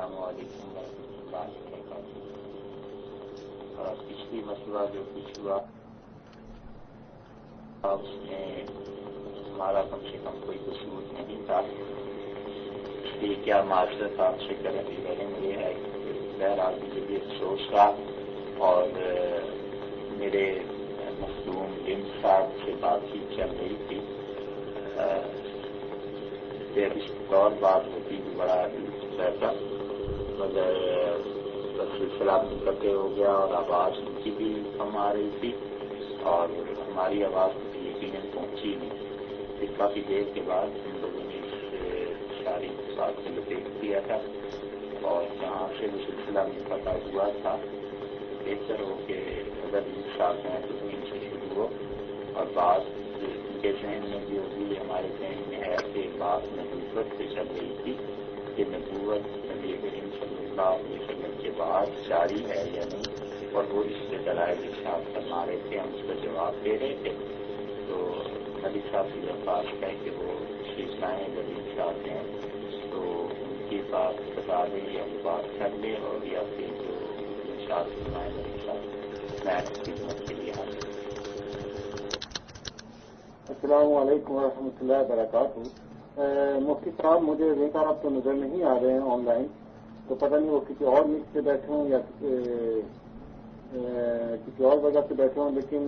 السلام علیکم ورحمۃ اللہ وبرکاتہ۔ پچھلی مرتبہ جو کچھ ہوا اس میں ہمارا کم سے کم کوئی قصور نہیں تھا، اس لیے کیا معذرت آپ سے کرنے مجھے ہے بہرحال مجھے بھی افسوس تھا، اور میرے مخدوم بن صاحب سے بات چیت چل رہی تھی، اس اور بات ہوتی تو بڑا رہتا، مگر سلسلہ منقطع ہو گیا اور آواز ان کی بھی کم آ رہی تھی اور ہماری آواز یقیناً پہنچی نہیں۔ پھر کافی دیر کے بعد ہم لوگوں نے اس ساری بات کو لپیٹ دیا تھا، اور جہاں سے وہ سلسلہ منقطع ہوا تھا بہتر ہو کہ اگر ان صاحب ہیں تو ان سے شروع ہو، اور بات ان کے ذہن میں بھی ہوگی، ہمارے ذہن میں ہے کہ بات نبوت سے چل رہی تھی کہ نبوت نبی کریم صلی اللہ علیہ وسلم کے بعد جاری ہے یا نہیں، اور وہ اس سے دلائل ارشاد فرما رہے تھے، ہم اس کا جواب دے رہے تھے۔ تو ملک صاحب کی درخواست ہے کہ وہ تشریف لائیں، جب صاحب ہیں تو ان کی بات بتا دیں یا وہ بات کر لیں، اور یا پھر جو ارشاد فرمائیں ملک صاحب، میں آپ کی خدمت کے لیے حاضر ہوں۔ السلام علیکم ورحمۃ اللہ وبرکاتہ۔ مفتی صاحب مجھے ریکار اب تو نظر نہیں آ رہے ہیں آن لائن، تو پتہ نہیں وہ کسی اور میٹ سے بیٹھے ہوں یا کسی اور وجہ سے بیٹھے ہوں، لیکن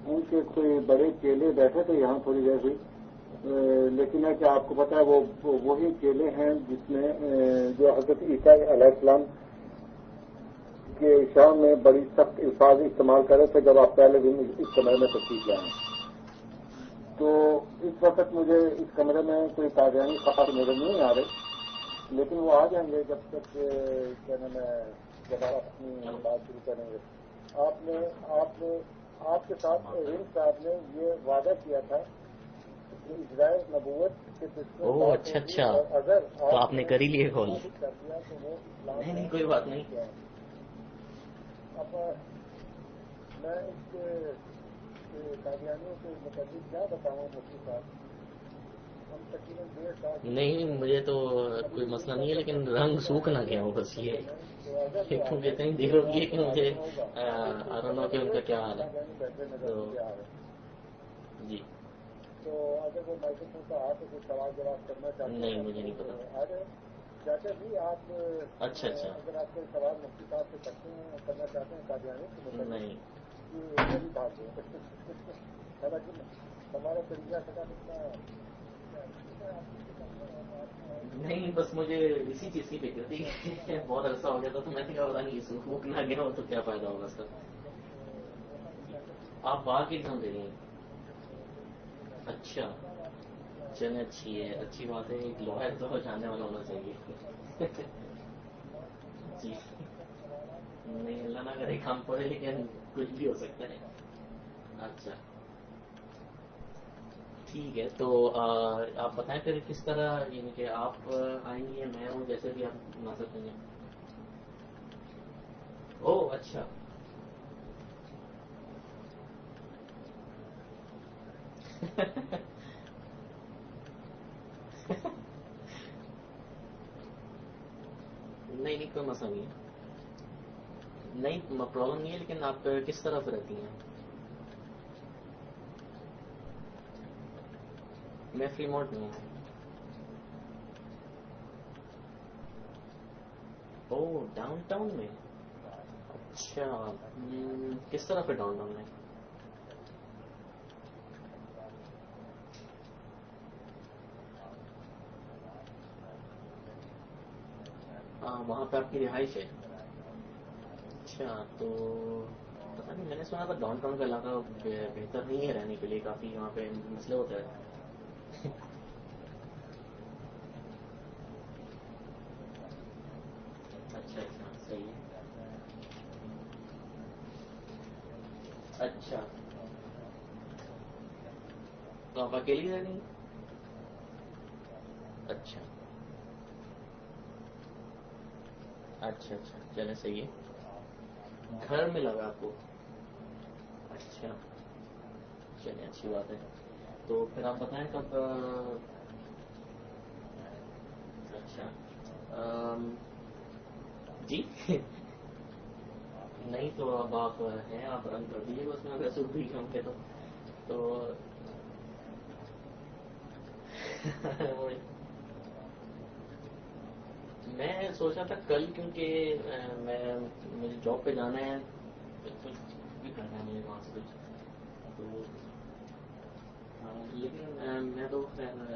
ان کے کوئی بڑے چیلے بیٹھے تھے یہاں تھوڑی دیر ہوئی، لیکن ہے کہ آپ کو پتہ ہے وہ وہی چیلے ہیں جس میں جو حضرت عیسیٰ علیہ السلام کے شام میں بڑی سخت الفاظ استعمال کر رہے تھے جب آپ پہلے دن اس کمرے میں تشریف لائیں۔ تو اس وقت مجھے اس کمرے میں کوئی قادیانی خاص نظر نہیں آ رہے، لیکن وہ آ جائیں گے جب تک کیا نام ہے جب آپ اپنی بات شروع کریں گے۔ آپ کے ساتھ رنگ صاحب نے یہ وعدہ کیا تھا کہ اجرائے نبوت کے اچھا اگر تو آپ نے کر ہی لیے کال؟ کر دیا تو وہ اسلام نہیں کوئی بات نہیں۔ اب میں اس کے قادیانیوں کے متعلق کیا بتاؤں مفتی صاحب، ہم تقریباً 1.5 سال نہیں مجھے تو کوئی مسئلہ نہیں ہے، لیکن رنگ سوکھ نہ گیا ہو بس یہ، کیونکہ اتنی دیر ہوگی ہے کہ مجھے آرنو کہ ان کا کیا حال ہے تو جی۔ تو اگر وہ مائکروفون کا آ تو کچھ سوال جواب کرنا چاہتے ہیں؟ نہیں مجھے نہیں پتا۔ آ جائیں چاچا جی، آپ اچھا اگر آپ کوئی سوال مفتی صاحب سے کرتے ہیں کرنا چاہتے ہیں قادیانی کے متعلق نہیں یہ بھی بات ہے، حالانکہ ہمارا طریقہ نہیں بس مجھے اسی چیز کی فکر تھی کہ بہت عرصہ ہو گیا تھا تو میں نے کہا پتا نہیں سوکھ نہ گیا ہو تو کیا فائدہ ہوگا اس کا۔ آپ باہر کی ایگزام دے رہی ہیں؟ اچھا چلیں اچھی ہے، اچھی بات ہے، ایک لوہر تو جاننے والا ہونا چاہیے جی۔ نہیں اللہ نہ کرے کام پڑے، لیکن کچھ بھی ہو سکتا ہے۔ اچھا ٹھیک ہے، تو آپ بتائیں پھر کس طرح، یعنی کہ آپ آئیں گے میں ہوں، جیسے بھی آپ مناسب کریں۔ او اچھا نہیں کوئی مسئلہ نہیں ہے، نہیں پرابلم نہیں ہے، لیکن آپ کس طرف رہتی ہیں؟ میں فری مونٹ میں ہوں۔ او ڈاؤن ٹاؤن میں، اچھا کس طرف ہے ڈاؤن ٹاؤن میں؟ وہاں پہ آپ کی رہائش ہے؟ اچھا تو پتا نہیں، میں نے سنا تھا ڈاؤن ٹاؤن کا علاقہ بہتر نہیں ہے رہنے کے لیے، کافی وہاں پہ مسئلے ہوتے ہیں۔ اچھا اچھا صحیح ہے۔ اچھا تو آپ اکیلی رہ رہی ہیں؟ اچھا اچھا اچھا چلیں صحیح ہے، گھر میں لگا آپ کو؟ اچھا چلیں اچھی بات ہے، تو پھر آپ بتائیں کب۔ اچھا جی نہیں تو اب آپ ہیں آپ رن کر دیجیے اس میں اگر سوکھ بھی ہوں گے تو میں سوچا تھا کل کیونکہ مجھے جاب پہ جانا ہے کچھ بھی کرنا ہے مجھے وہاں سے کچھ تو لیکن میں تو خیر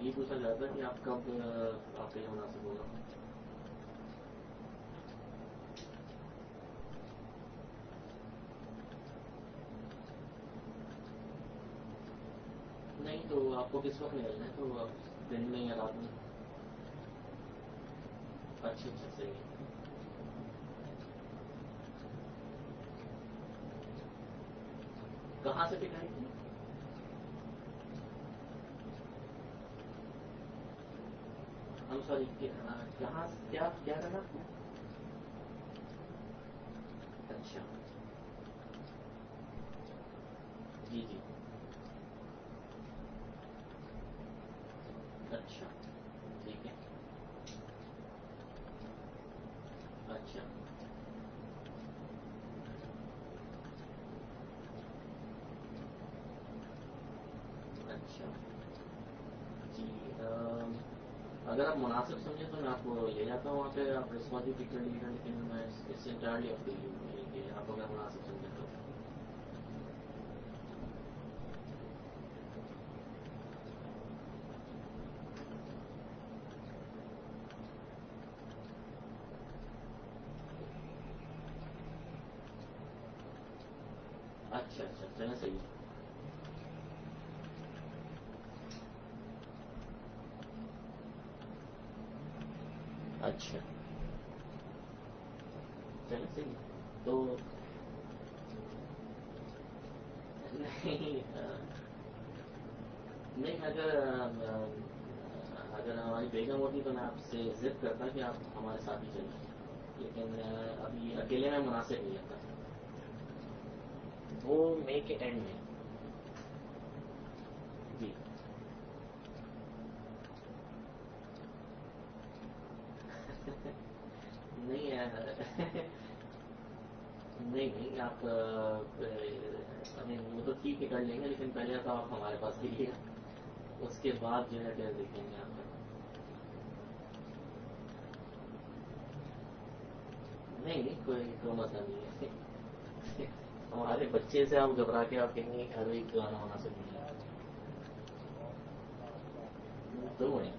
یہ پوچھنا چاہتا تھا کہ آپ کب آپ کے لیے مناسب ہوگا. نہیں تو آپ کو کس وقت نکلنا ہے تو آپ دن میں یا رات میں؟ اچھا صحیح ہے. کہاں سے پک آئی تھی؟ ہم سوری کہاں کیا کرنا؟ اچھا جی جی اچھا ٹھیک ہے. اچھا اچھا جی اگر آپ مناسب سمجھیں تو میں آپ کو لے جاتا ہوں وہاں پہ آپ رسپانس بھی پک کر لیجیے گا لیکن میں اس انٹائرلی آپ کے لیے آپ اگر مناسب سمجھیں تو. اچھا اچھا چلیں صحیح ہے. اچھا چلیں صحیح ہے. تو نہیں اگر ہماری بیگم ہوتی تو میں آپ سے ضد کرتا کہ آپ ہمارے ساتھ ہی چلیں لیکن ابھی اکیلے میں مناسب نہیں لگتا. وہ مئی کے اینڈ میں. جی نہیں آپ وہ تو ٹھیک ہے کر لیں گے لیکن پہلے تو آپ ہمارے پاس دیکھیے گا اس کے بعد جو ہے پھر دیکھیں گے آپ. نہیں کوئی مسئلہ نہیں ہے. ہمارے بچے سے آپ گھبرا کے آپ کہیں گے ہر ایک گانا ہونا چاہیے. دو ہیں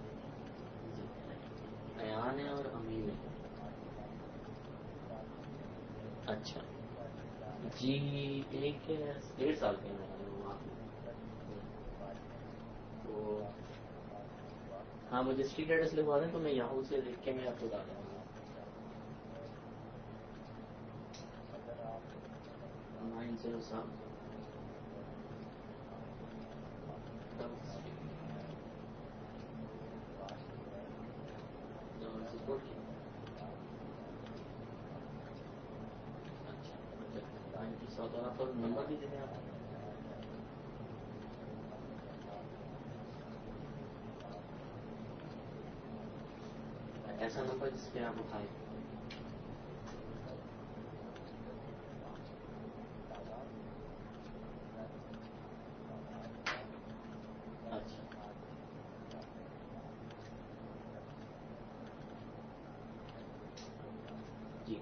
ایان ہے اور امین ہے. اچھا جی ایک 1.5 سال کے ہیں وہاں. تو ہاں مجھے اسٹریٹ ایڈریس لگوا دیں تو میں یہاں سے دیکھ کے میں آپ کو بتا دوں گا. 907 اچھا اور آپ نمبر بھی دیں آپ. ایسا نمبر جس پہ آپ اٹھائیں. اچھا جی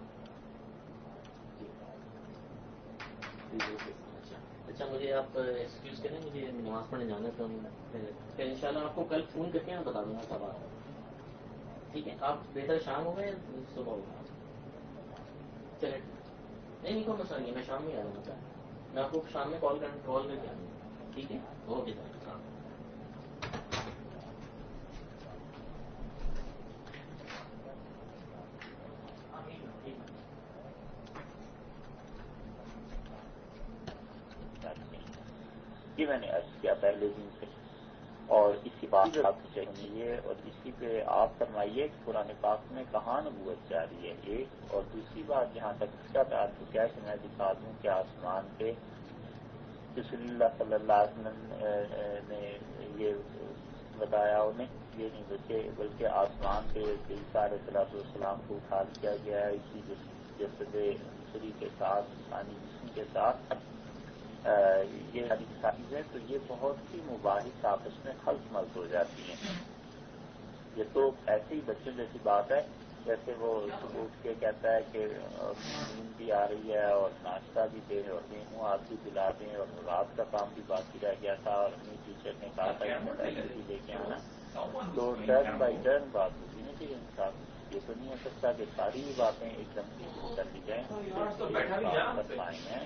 اچھا مجھے آپ ایکسکیوز کریں مجھے نماز پڑھنے جانا ہے تو پھر ان شاء اللہ آپ کو کل فون کر کے میں بتا دوں گا کب آ رہا ہوں. ٹھیک ہے آپ بہتر شام ہو گئے صبح ہوگا. چلے نہیں کوئی مسئلہ نہیں ہے میں شام میں آ جاؤں گا. میں آپ کو شام میں کال کر کے آ جاؤں گا. ٹھیک ہے اوکے سر. جی میں نے عرض کیا پہلے دن سے اور اسی بات آپ سے چاہیے اور اسی پہ آپ فرمائیے کہ قرآن پاک میں کہاں نبوت جاری ہے ایک. اور دوسری بات جہاں تک اس کا تعلق ہے کہ میں دکھا دوں کہ آسمان پہ رسول اللہ صلی اللہ علیہ وسلم نے یہ بتایا انہیں، یہ نہیں بلکہ آسمان پہ عیسیٰ علیہ السلام کو اٹھا دیا گیا ہے اسی جسد مصری کے ساتھ، انسانی جسم کے ساتھ، یہ ساری چیزیں تو یہ بہت سی مباحث آپس میں خلط ملط ہو جاتی ہیں۔ یہ تو ایسی بچوں جیسی بات ہے جیسے وہ صبح اٹھ کے کہتا ہے کہ نیند بھی آ رہی ہے اور ناشتہ بھی دیں اور گیہوں آپ بھی دلا دیں اور رات کا کام بھی باقی رہ گیا تھا اور اپنی ٹیچر نے کہا تھا کہ پیسے بھی لے کے آنا، تو ٹرن بائی ٹرن بات ہوگی نا کہ انسان یہ تو نہیں ہو سکتا کہ ساری باتیں ایک دم سے شروع کر لی جائیں آئے ہیں،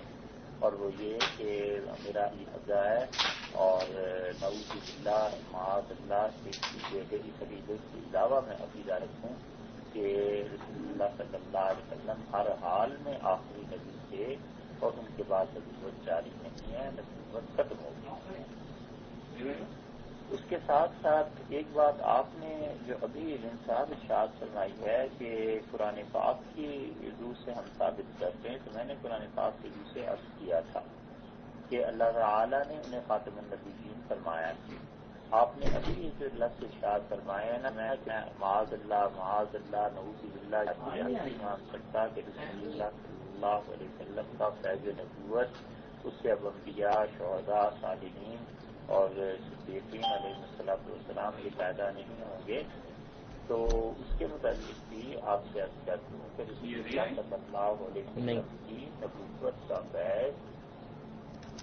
اور وہ یہ کہ میرا عقیدہ ہے اور نعوذ باللہ معاذ اللہ سے اس طریقے کے علاوہ میں عقیدہ رکھوں کہ رسول اللہ صلی اللہ علیہ وسلم ہر حال میں آخری نبی تھے اور ان کے بعد نبوت جاری نہیں ہے، نبوت ختم ہو گئی۔ اس کے ساتھ ساتھ ایک بات آپ نے جو ابھی صاحب ارشاد فرمائی ہے کہ قرآن پاک کی روح سے ہم ثابت کرتے ہیں، تو میں نے قرآن پاک کی روح سے عرض کیا تھا کہ اللہ تعالیٰ نے انہیں خاتم النبیین فرمایا ہے۔ آپ نے ابھی جو لفظ ارشاد فرمایا نا، میں معاذ اللہ نعوذ باللہ نہیں مان سکتا کہ رسول اللہ صلی اللہ علیہ وسلم کا فیض نبوت اس سے اب انبیاء، شہداء، صالحین اور صدیقین علیہ السلام کے پیدا نہیں ہوں گے، تو اس کے متعلق بھی آپ سے عرض کرتا ہوں کہ رسول اللہ صلی اللہ علیہ وسلم کی نبوت کا فیض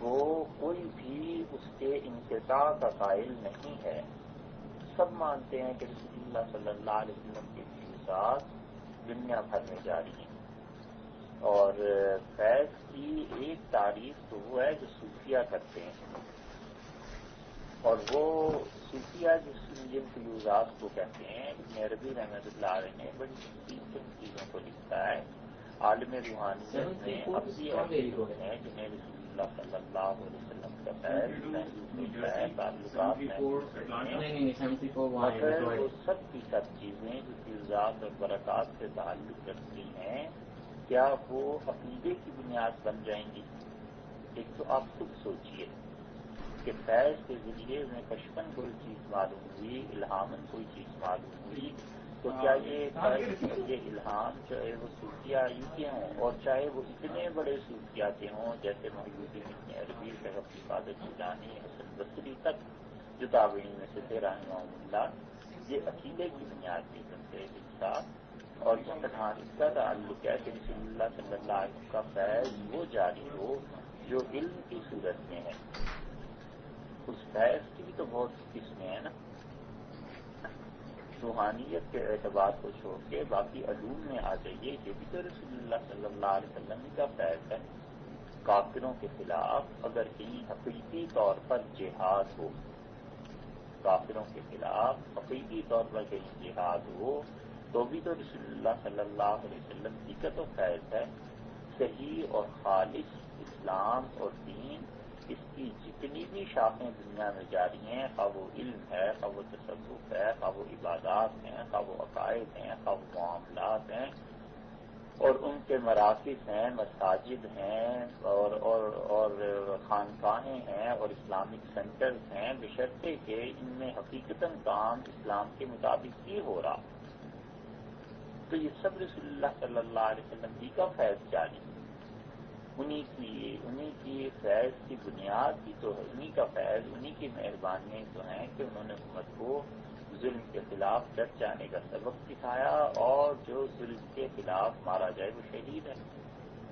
وہ کوئی بھی اس کے انقطاع کا قائل نہیں ہے۔ سب مانتے ہیں کہ رسول اللہ صلی اللہ علیہ وسلم کی فیوزات دنیا بھر میں جاری ہیں، اور فیض کی ایک تعریف تو وہ ہے جو صوفیہ کرتے ہیں، اور وہ صوفیہ جن فیوزات کو کہتے ہیں، ابن عربی رحمۃ اللہ علیہ نے بڑی تفصیل سے چیزوں کو لکھا ہے۔ عالم روحانیت میں اب بھی ایسے لوگ ہیں جنہیں رسول اللہ صلی اللہ علیہ وسلم کا فیض محسوس ہوتا ہے، تعلقات محسوس ہوتے ہیں، مگر وہ سب کی سب چیزیں جو فیوزات اور برکات سے تعلق رکھتی ہیں، کیا وہ عقیدے کی بنیاد بن جائیں گی؟ ایک تو آپ خود سوچئے کہ فیض کے ذریعے انہیں کشفن کوئی چیز معلوم ہوئی، الہامن کوئی چیز معلوم ہوئی، تو کیا یہ الہام چاہے وہ صوفیہ کے ہوں اور چاہے وہ اتنے بڑے صوفیہ کے ہوں جیسے محی الدین ابن عربی، شیخ عبد القادر جیلانی، حسن بصری تک جو تابعین میں سے تھے رحمہم اللہ، یہ عقیدے کی بنیاد نہیں بنتے حصہ، اور جس طرح اس کا تعلق ہے کہ رسول اللہ صلی اللہ علیہ وسلم کا فیض وہ جاری ہو جو علم کی صورت میں ہے۔ اس فیض کی بھی تو بہت قسمیں ہیں نا، روحانیت کے اعتبار کو چھوڑ کے باقی علوم میں آ جائیے، یہ بھی تو رسول اللہ صلی اللہ علیہ وسلم کا فیض ہے۔ کافروں کے خلاف اگر کہیں حقیقی طور پر جہاد ہو، کافروں کے خلاف حقیقی طور پر کہیں جہاد ہو، تو بھی تو رسول اللہ صلی اللہ علیہ وسلم کی کا تو فیض ہے۔ صحیح اور خالص اسلام اور دین، اس کی جتنی بھی شاخیں دنیا میں جاری ہیں، خواہ وہ علم ہے، خواہ وہ تصوف ہے، خواہ وہ عبادات ہیں، خواہ وہ عقائد ہیں، خواہ وہ معاملات ہیں، اور ان کے مراکز ہیں، مساجد ہیں اور خانقاہیں ہیں اور اسلامک سینٹرز ہیں، بشرطے کہ ان میں حقیقتاً کام اسلام کے مطابق ہی ہو رہا، تو یہ سب رسول اللہ صلی اللہ علیہ وسلم ہی کا فیض جاری، انہی کی فیض کی بنیاد بھی تو ہے، انہی کا فیض، انہی کی مہربانیاں تو ہیں کہ انہوں نے امت کو ظلم کے خلاف ڈٹ جانے کا سبق سکھایا، اور جو ظلم کے خلاف مارا جائے وہ شہید ہے۔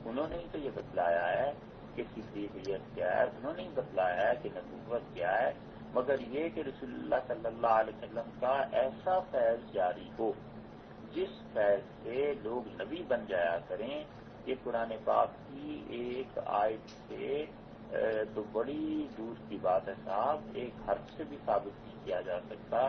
انہوں نے ہی تو یہ بتلایا ہے کہ صدیقیت کیا ہے، انہوں نے ہی بتلایا ہے کہ نبوت کیا ہے، مگر یہ کہ رسول اللہ صلی اللہ علیہ وسلم کا ایسا فیض جاری ہو جس فیض سے لوگ نبی بن جایا کریں، یہ قرآن پاک کی ایک آیت سے تو بڑی دور کی بات ہے صاحب، ایک حرف سے بھی ثابت نہیں کیا جا سکتا،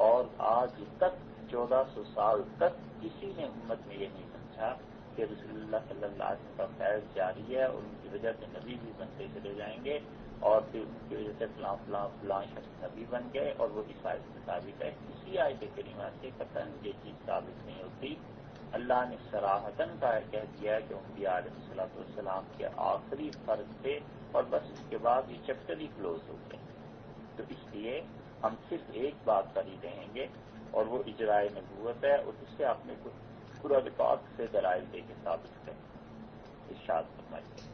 اور آج تک 1400 سال تک کسی نے امت میں یہ نہیں سمجھا کہ رسول اللہ صلی اللہ علیہ وسلم کا فیض جاری ہے اور ان کی وجہ سے نبی بھی بنتے چلے جائیں گے، اور پھر ان کی وجہ سے فلاں شخص نبی بن گئے، اور وہ اس آیت سے ثابت ہے۔ کسی آیت کریمہ سے قطعاً یہ چیز ثابت نہیں ہوتی۔ اللہ نے صراحتاً کہہ دیا ہے کہ انبیاء علیہ السلام کے آخری فرض تھے، اور بس اس کے بعد یہ چیپٹر ہی کلوز ہو گیا۔ تو اس لیے ہم صرف ایک بات پر ہی رہیں گے اور وہ اجرائے نبوت ہے، اور اس سے اپنے قرآن پاک سے دلائل دے کے ثابت کریں. ارشاد فرمائیے.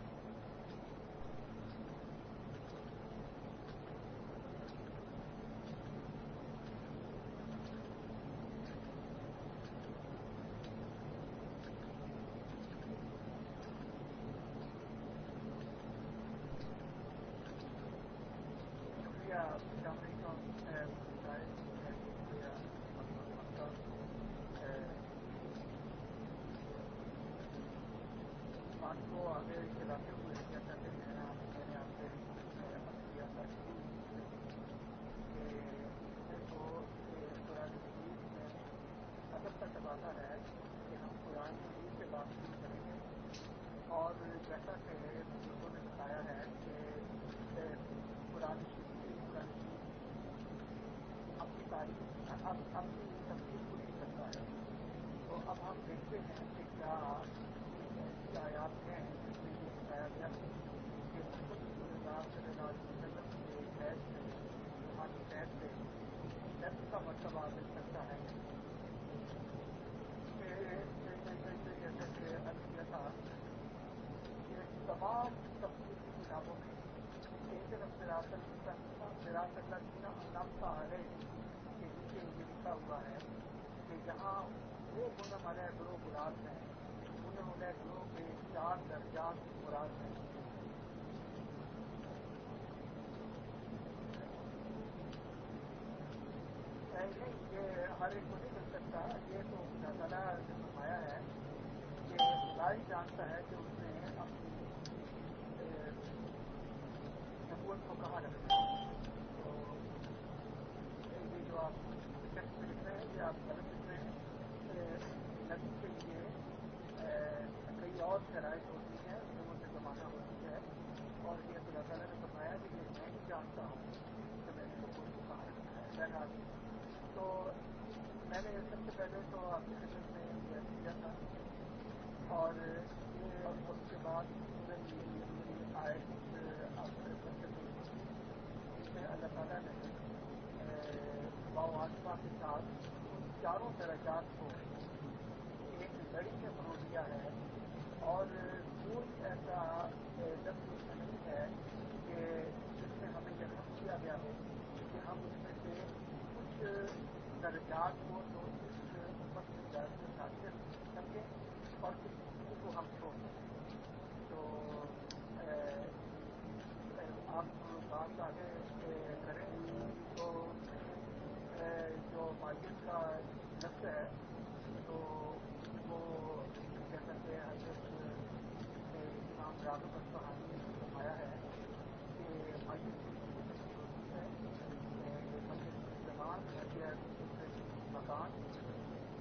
ہر ایک کو نہیں مل سکتا. یہ تو اللہ تعالیٰ نے فرمایا ہے کہ خدا ہی جانتا ہے کہ اس نے اپنی نبوت کو کہاں رکھنا ہے. تو یہ جو آپ ٹیکسٹ میں لکھ رہے ہیں یہ آپ غلط لکھ رہے ہیں. نبی کے لیے کئی اور شرائط ہوتی ہیں، نبوت زمانہ ہوتی ہے، اور یہ اللہ تعالیٰ نے فرمایا کہ یہ میں نہیں جانتا ہوں کہ میں نے نبوت کو کہاں رکھنا ہے. بہرحال تو میں نے سب سے پہلے تو آپ کی خدمت میں یہ کیا تھا، اور یہ اس کے بعد آیت آپ جس میں اللہ تعالیٰ نے باواسطہ کے ساتھ ان چاروں درجات کو ایک لڑی میں پرو دیا ہے، اور کوئی ایسا لفظ اس میں نہیں ہے کہ جس میں ہمیں یہ حق کیا گیا ہو کہ ہم اس میں سے کچھ درجات کو تو اس امت کی درجات سے حاصل سمجھیں اور کسی کو ہم چھوڑ سکیں. تو آپ بات آگے کریں تو جو مائیت کا لفظ ہے تو وہ جیسا کہ حضرت امام راغب اصفہانی نے فرمایا ہے کہ مائیت ہے زمان ہے مکان،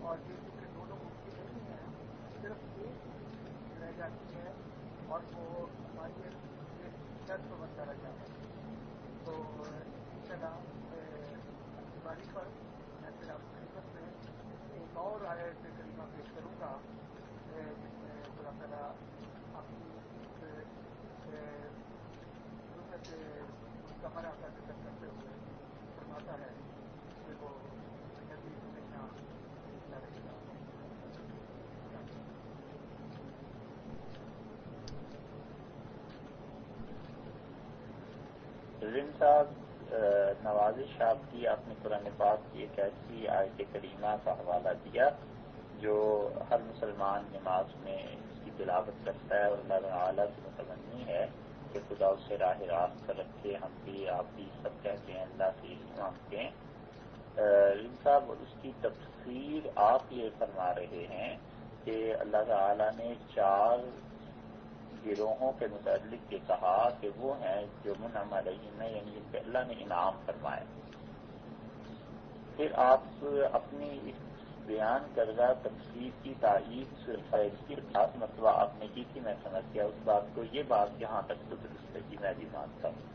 اور یہ چونکہ دونوں ممکن نہیں ہیں، صرف ایک چیز رہ جاتی ہے اور وہ ہماری ایک شرط بنتا رہ جاتا ہے. تو انشاءاللہ باری پر میں پھر آپ کی خدمت میں ایک اور آیت کریمہ پیش کروں گا جس میں خدا تعالیٰ اپنی ضرورت مستمرہ کا ذکر کرتے ہوئے فرماتا ہے کہ وہ نبی ہمیشہ رہے گا. رضوان صاحب، نوازش آپ کی، آپ نے قرآن پاک کی ایک ایسی آیت کریمہ کا حوالہ دیا جو ہر مسلمان نماز میں اس کی تلاوت کرتا ہے، اور اللہ تعالیٰ سے متمنی ہے کہ خدا اسے راہ راست پر رکھے. ہم بھی آپ بھی سب کہتے ہیں اللہ سے یہی مانگتے ہیں. رضوان صاحب، اس کی تفسیر آپ یہ فرما رہے ہیں کہ اللہ تعالیٰ نے 4 گروہوں کے متعلق یہ کہا کہ وہ ہیں جو منعم علیہم، یعنی جن پہ اللہ نے انعام فرمایا. پھر آپ اپنی اس بیان کردہ تفسیر کی تائید اس کی خاص مرتبہ آپ نے کی تھی، میں سمجھ گیا اس بات کو. یہ بات یہاں تک تو درست ہے، میں بھی مانتا ہوں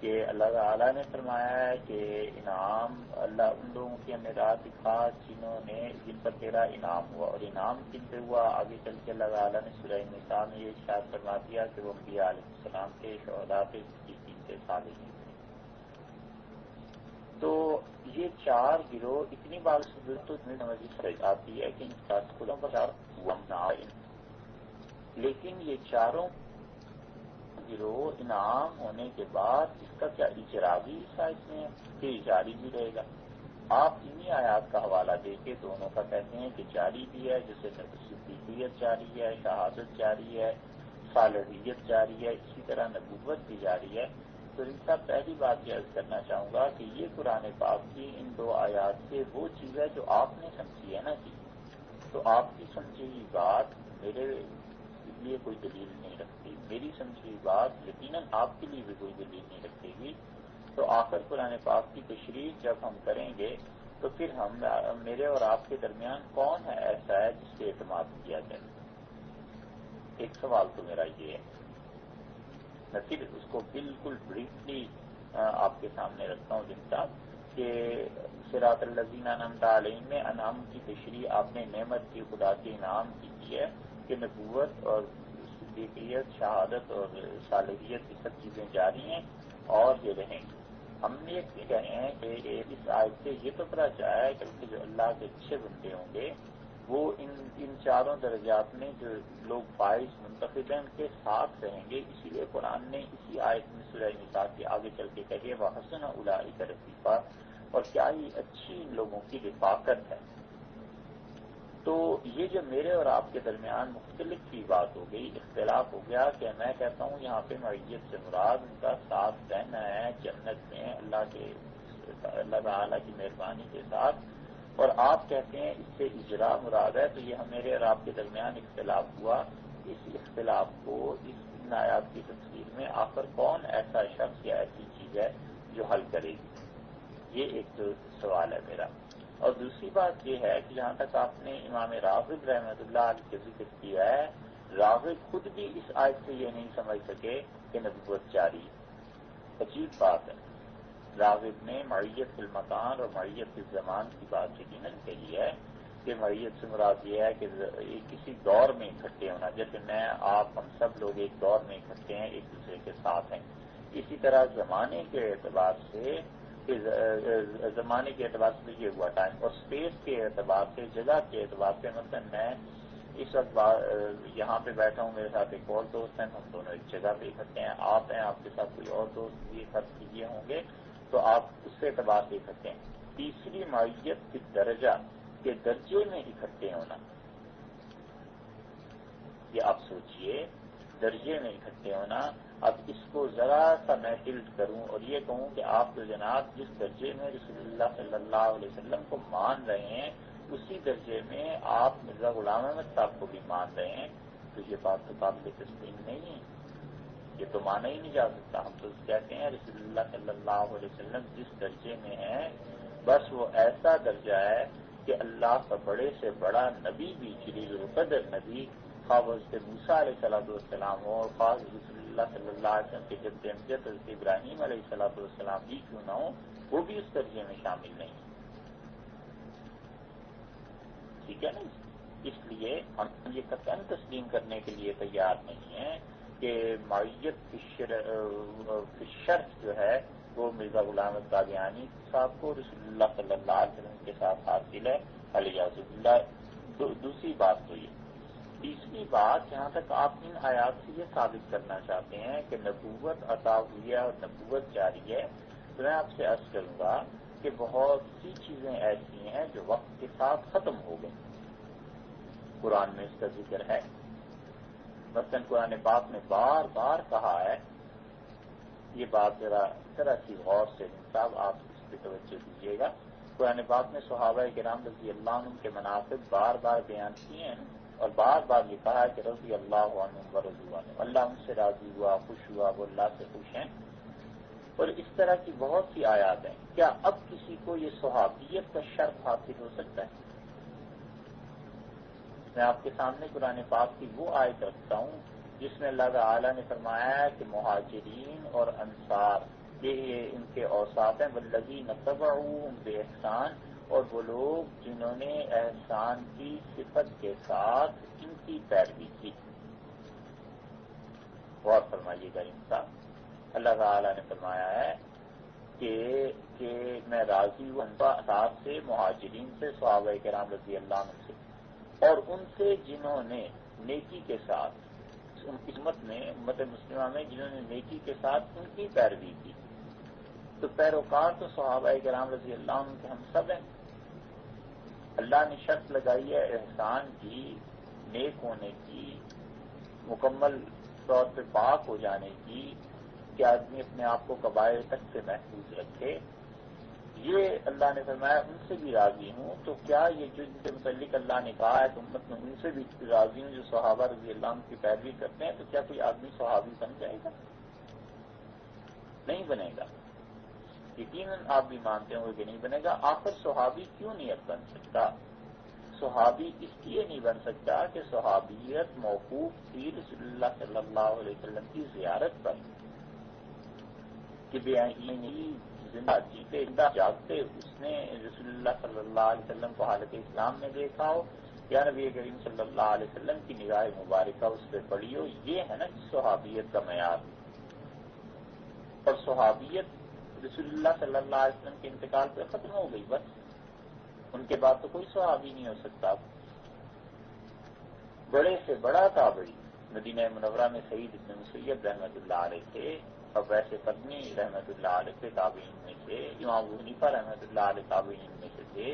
کہ اللہ تعالیٰ نے فرمایا ہے کہ انعام اللہ ان لوگوں کی ہمیں راہ دکھا جن پر تیرا انعام ہوا. اور انعام کن پہ ہوا؟ آگے چل کے اللہ تعالیٰ نے سورہ نساء میں یہ ارشاد فرما دیا کہ وہ انبیاء علیہ السلام کے، شہداء پہ، صدیقین پہ، صالحین تھے. تو یہ چار گروہ اتنی بار تو سمجھ آتی ہے کہ ان خودوں پر لیکن یہ چاروں گروہ انعام ہونے کے بعد اس کا کیا اجرابی سائز میں ہے کہ جاری بھی رہے گا. آپ انہی آیات کا حوالہ دے کے دونوں کا کہتے ہیں کہ جاری بھی ہے، جیسے صدیقیت جاری ہے، شہادت جاری ہے، صالحیت جاری ہے، اسی طرح نبوت بھی جاری ہے. تو ان کا پہلی بات یہ عرض کرنا چاہوں گا کہ یہ قرآن پاک کی ان دو آیات سے وہ چیز ہے جو آپ نے سمجھی ہے نا جی، تو آپ کی سمجھی ہوئی بات میرے لیے کوئی دلیل نہیں رکھتی، میری سمجھی ہوئی بات یقیناً آپ کے لیے بھی کوئی دلیل نہیں رکھے گی. تو آخر قرآن پاک کی تشریح جب ہم کریں گے تو پھر ہم میرے اور آپ کے درمیان کون ہے ایسا ہے جس پہ اعتماد کیا جائے. ایک سوال تو میرا یہ ہے، میں پھر اس کو بالکل بریفلی آپ کے سامنے رکھتا ہوں جن صاحب کہ صراط الذین انعمت علیہم میں انعام کی تشریح آپ نے نعمت کی، خدا کے انعام کی ہے کہ نبوت اور صدیقیت، شہادت اور صالحیت یہ سب چیزیں جاری ہیں اور یہ رہیں گی. ہم نے یہ کہے ہیں کہ اس آیت سے یہ تو پتہ چلا ہے کہ جو اللہ کے اچھے بندے ہوں گے وہ ان چاروں درجات میں جو لوگ فائز منتخب ہیں ان کے ساتھ رہیں گے. اسی لیے قرآن نے اسی آیت میں سورہ نساء کے آگے چل کے کہے وحسن اولئک رفیقا، اور کیا ہی اچھی ان لوگوں کی رفاقت ہے. تو یہ جو میرے اور آپ کے درمیان مختلف کی بات ہو گئی، اختلاف ہو گیا کہ میں کہتا ہوں یہاں پہ معیت سے مراد ان کا ساتھ رہنا ہے جنت میں اللہ تعالیٰ کی مہربانی کے ساتھ، اور آپ کہتے ہیں اس سے اجرا مراد ہے. تو یہ میرے اور آپ کے درمیان اختلاف ہوا. اس اختلاف کو اس آیات کی تفسیر میں آخر کون ایسا شخص یا ایسی چیز ہے جو حل کرے گی، یہ ایک سوال ہے میرا. اور دوسری بات یہ ہے کہ جہاں تک آپ نے امام راغب رحمۃ اللہ علیہ کا ذکر کیا ہے، راغب خود بھی اس آیت سے یہ نہیں سمجھ سکے کہ نبوت جاری ہے. عجیب بات ہے. راغب نے معیت فی المکان اور معیت فی الزمان کی بات یقیناً کہی ہے کہ معیت سے مراد یہ ہے کہ کسی دور میں اکٹھے ہونا، جیسے میں آپ ہم سب لوگ ایک دور میں اکٹھے ہیں، ایک دوسرے کے ساتھ ہیں. اسی طرح زمانے کے اعتبار سے زمانے کے اعتبار سے یہ ہوا ٹائم، اور اسپیس کے اعتبار سے، جگہ کے اعتبار سے. مثلا میں اس وقت یہاں پہ بیٹھا ہوں، میرے ساتھ ایک اور دوست ہیں، ہم دونوں ایک جگہ پہ اکٹھے ہیں. آپ ہیں، آپ کے ساتھ کوئی اور دوست بھی فرض کیجیے ہوں گے تو آپ اس سے اعتبار سے اکٹھے ہیں. تیسری معیت کی درجہ کے درجے میں اکٹھے ہونا، یہ آپ سوچئے درجے میں اکٹھے ہونا. اب اس کو ذرا سا میں ٹلٹ کروں اور یہ کہوں کہ آپ تو جناب جس درجے میں رسول اللہ صلی اللہ علیہ وسلم کو مان رہے ہیں اسی درجے میں آپ مرزا غلام احمد صاحب کو بھی مان رہے ہیں، تو یہ بات تو قابل تسلیم نہیں ہے، یہ تو مانا ہی نہیں جا سکتا. ہم تو کہتے ہیں رسول اللہ صلی اللہ علیہ وسلم جس درجے میں ہیں بس وہ ایسا درجہ ہے کہ اللہ کا بڑے سے بڑا نبی بھی، جلیل القدر نبی، خواب حضرت موسیٰ علیہ السلام ہو، اور خواب رسول اللہ صلی اللہ علیہ وسلم کے جد امجد حضرت ابراہیم علیہ السلام بھی کیوں نہ ہو، وہ بھی اس درجے میں شامل نہیں. ٹھیک ہے نا؟ اس لیے ہم یہ قطعاً تسلیم کرنے کے لیے تیار نہیں ہیں کہ معیت کی شرط جو ہے وہ مرزا غلام احمد قادیانی صاحب کو رسول اللہ صلی اللہ علیہ وسلم کے ساتھ حاصل ہے، علیہ اللہ. دوسری بات تو یہ. تیسری بات، جہاں تک آپ ان آیات سے یہ ثابت کرنا چاہتے ہیں کہ نبوت عطا ہوئی ہے اور نبوت جاری ہے، تو میں آپ سے عرض کروں گا کہ بہت سی چیزیں ایسی ہیں جو وقت کے ساتھ ختم ہو گئی. قرآن میں اس کا ذکر ہے. مثلاً قرآن پاک نے بار بار کہا ہے، یہ بات ذرا سی غور سے صاحب آپ اس پہ توجہ دیجیے گا. قرآن پاک نے صحابہ کرام رضی اللہ عنہ کے مناقب بار بار بیان کیے ہیں اور بار بار یہ کہا ہے کہ رضی اللہ عنہم ورضوا عنہ، اللہ ان سے راضی ہوا، خوش ہوا، وہ اللہ سے خوش ہیں. اور اس طرح کی بہت سی آیات ہیں. کیا اب کسی کو یہ صحابیت کا شرف حاصل ہو سکتا ہے؟ میں آپ کے سامنے قرآن پاک کی وہ آیت رکھتا ہوں جس میں اللہ تعالیٰ نے فرمایا ہے کہ مہاجرین اور انصار یہ ان کے اوصاف ہیں، والذین تبعوہم بإحسان، اور وہ لوگ جنہوں نے احسان کی صفت کے ساتھ ان کی پیروی کی. غور فرمائیے گا انصاف. اللہ تعالیٰ نے فرمایا ہے کہ میں راضی ہوں اصحاب سے، مہاجرین سے، صحابہ کرام رضی اللہ عنہ سے، اور ان سے جنہوں نے نیکی کے ساتھ ان کی امت میں، امت مسلمہ میں جنہوں نے نیکی کے ساتھ ان کی پیروی کی. تو پیروکار تو صحابہ کرام رضی اللہ عنہ کے ہم سب ہیں. اللہ نے شرط لگائی ہے احسان کی، نیک ہونے کی، مکمل طور پہ پاک ہو جانے کی، کہ آدمی اپنے آپ کو قبائل تک سے محفوظ رکھے. یہ اللہ نے فرمایا ان سے بھی راضی ہوں. تو کیا یہ جو ان کے متعلق اللہ نے کہا ہے کہ امت میں ان سے بھی راضی ہوں جو صحابہ رضی اللہ عنہ کی پیروی کرتے ہیں، تو کیا کوئی آدمی صحابی بن جائے گا؟ نہیں بنے گا. یقیناً آپ بھی مانتے ہوں کہ نہیں بنے گا. آخر صحابی کیوں نہیں بن سکتا؟ صحابی اس لیے نہیں بن سکتا کہ صحابیت موقوف تھی رسول اللہ صلی اللہ علیہ وسلم کی زیارت پر، کہ زندہ جیتے زندہ جاگتے اس نے رسول اللہ صلی اللہ علیہ وسلم کو حالت اسلام میں دیکھا ہو، یا نبی کریم صلی اللہ علیہ وسلم کی نگاہ مبارکہ اس پہ پڑی ہو. یہ ہے نا صحابیت کا معیار. اور صحابیت رسول اللہ صلی اللہ علیہ وسلم کے انتقال پہ ختم ہو گئی. بس ان کے بعد تو کوئی صحابی نہیں ہو سکتا. بڑے سے بڑا تابعی مدینہ منورہ میں سعید بن مسیب رحمۃ اللہ علیہ تھے، اور ویسے قدمی رحمۃ اللہ علیہ کے تابعین میں سے، امام ابو حنیفہ رحمۃ اللہ علیہ تابعین میں سے تھے،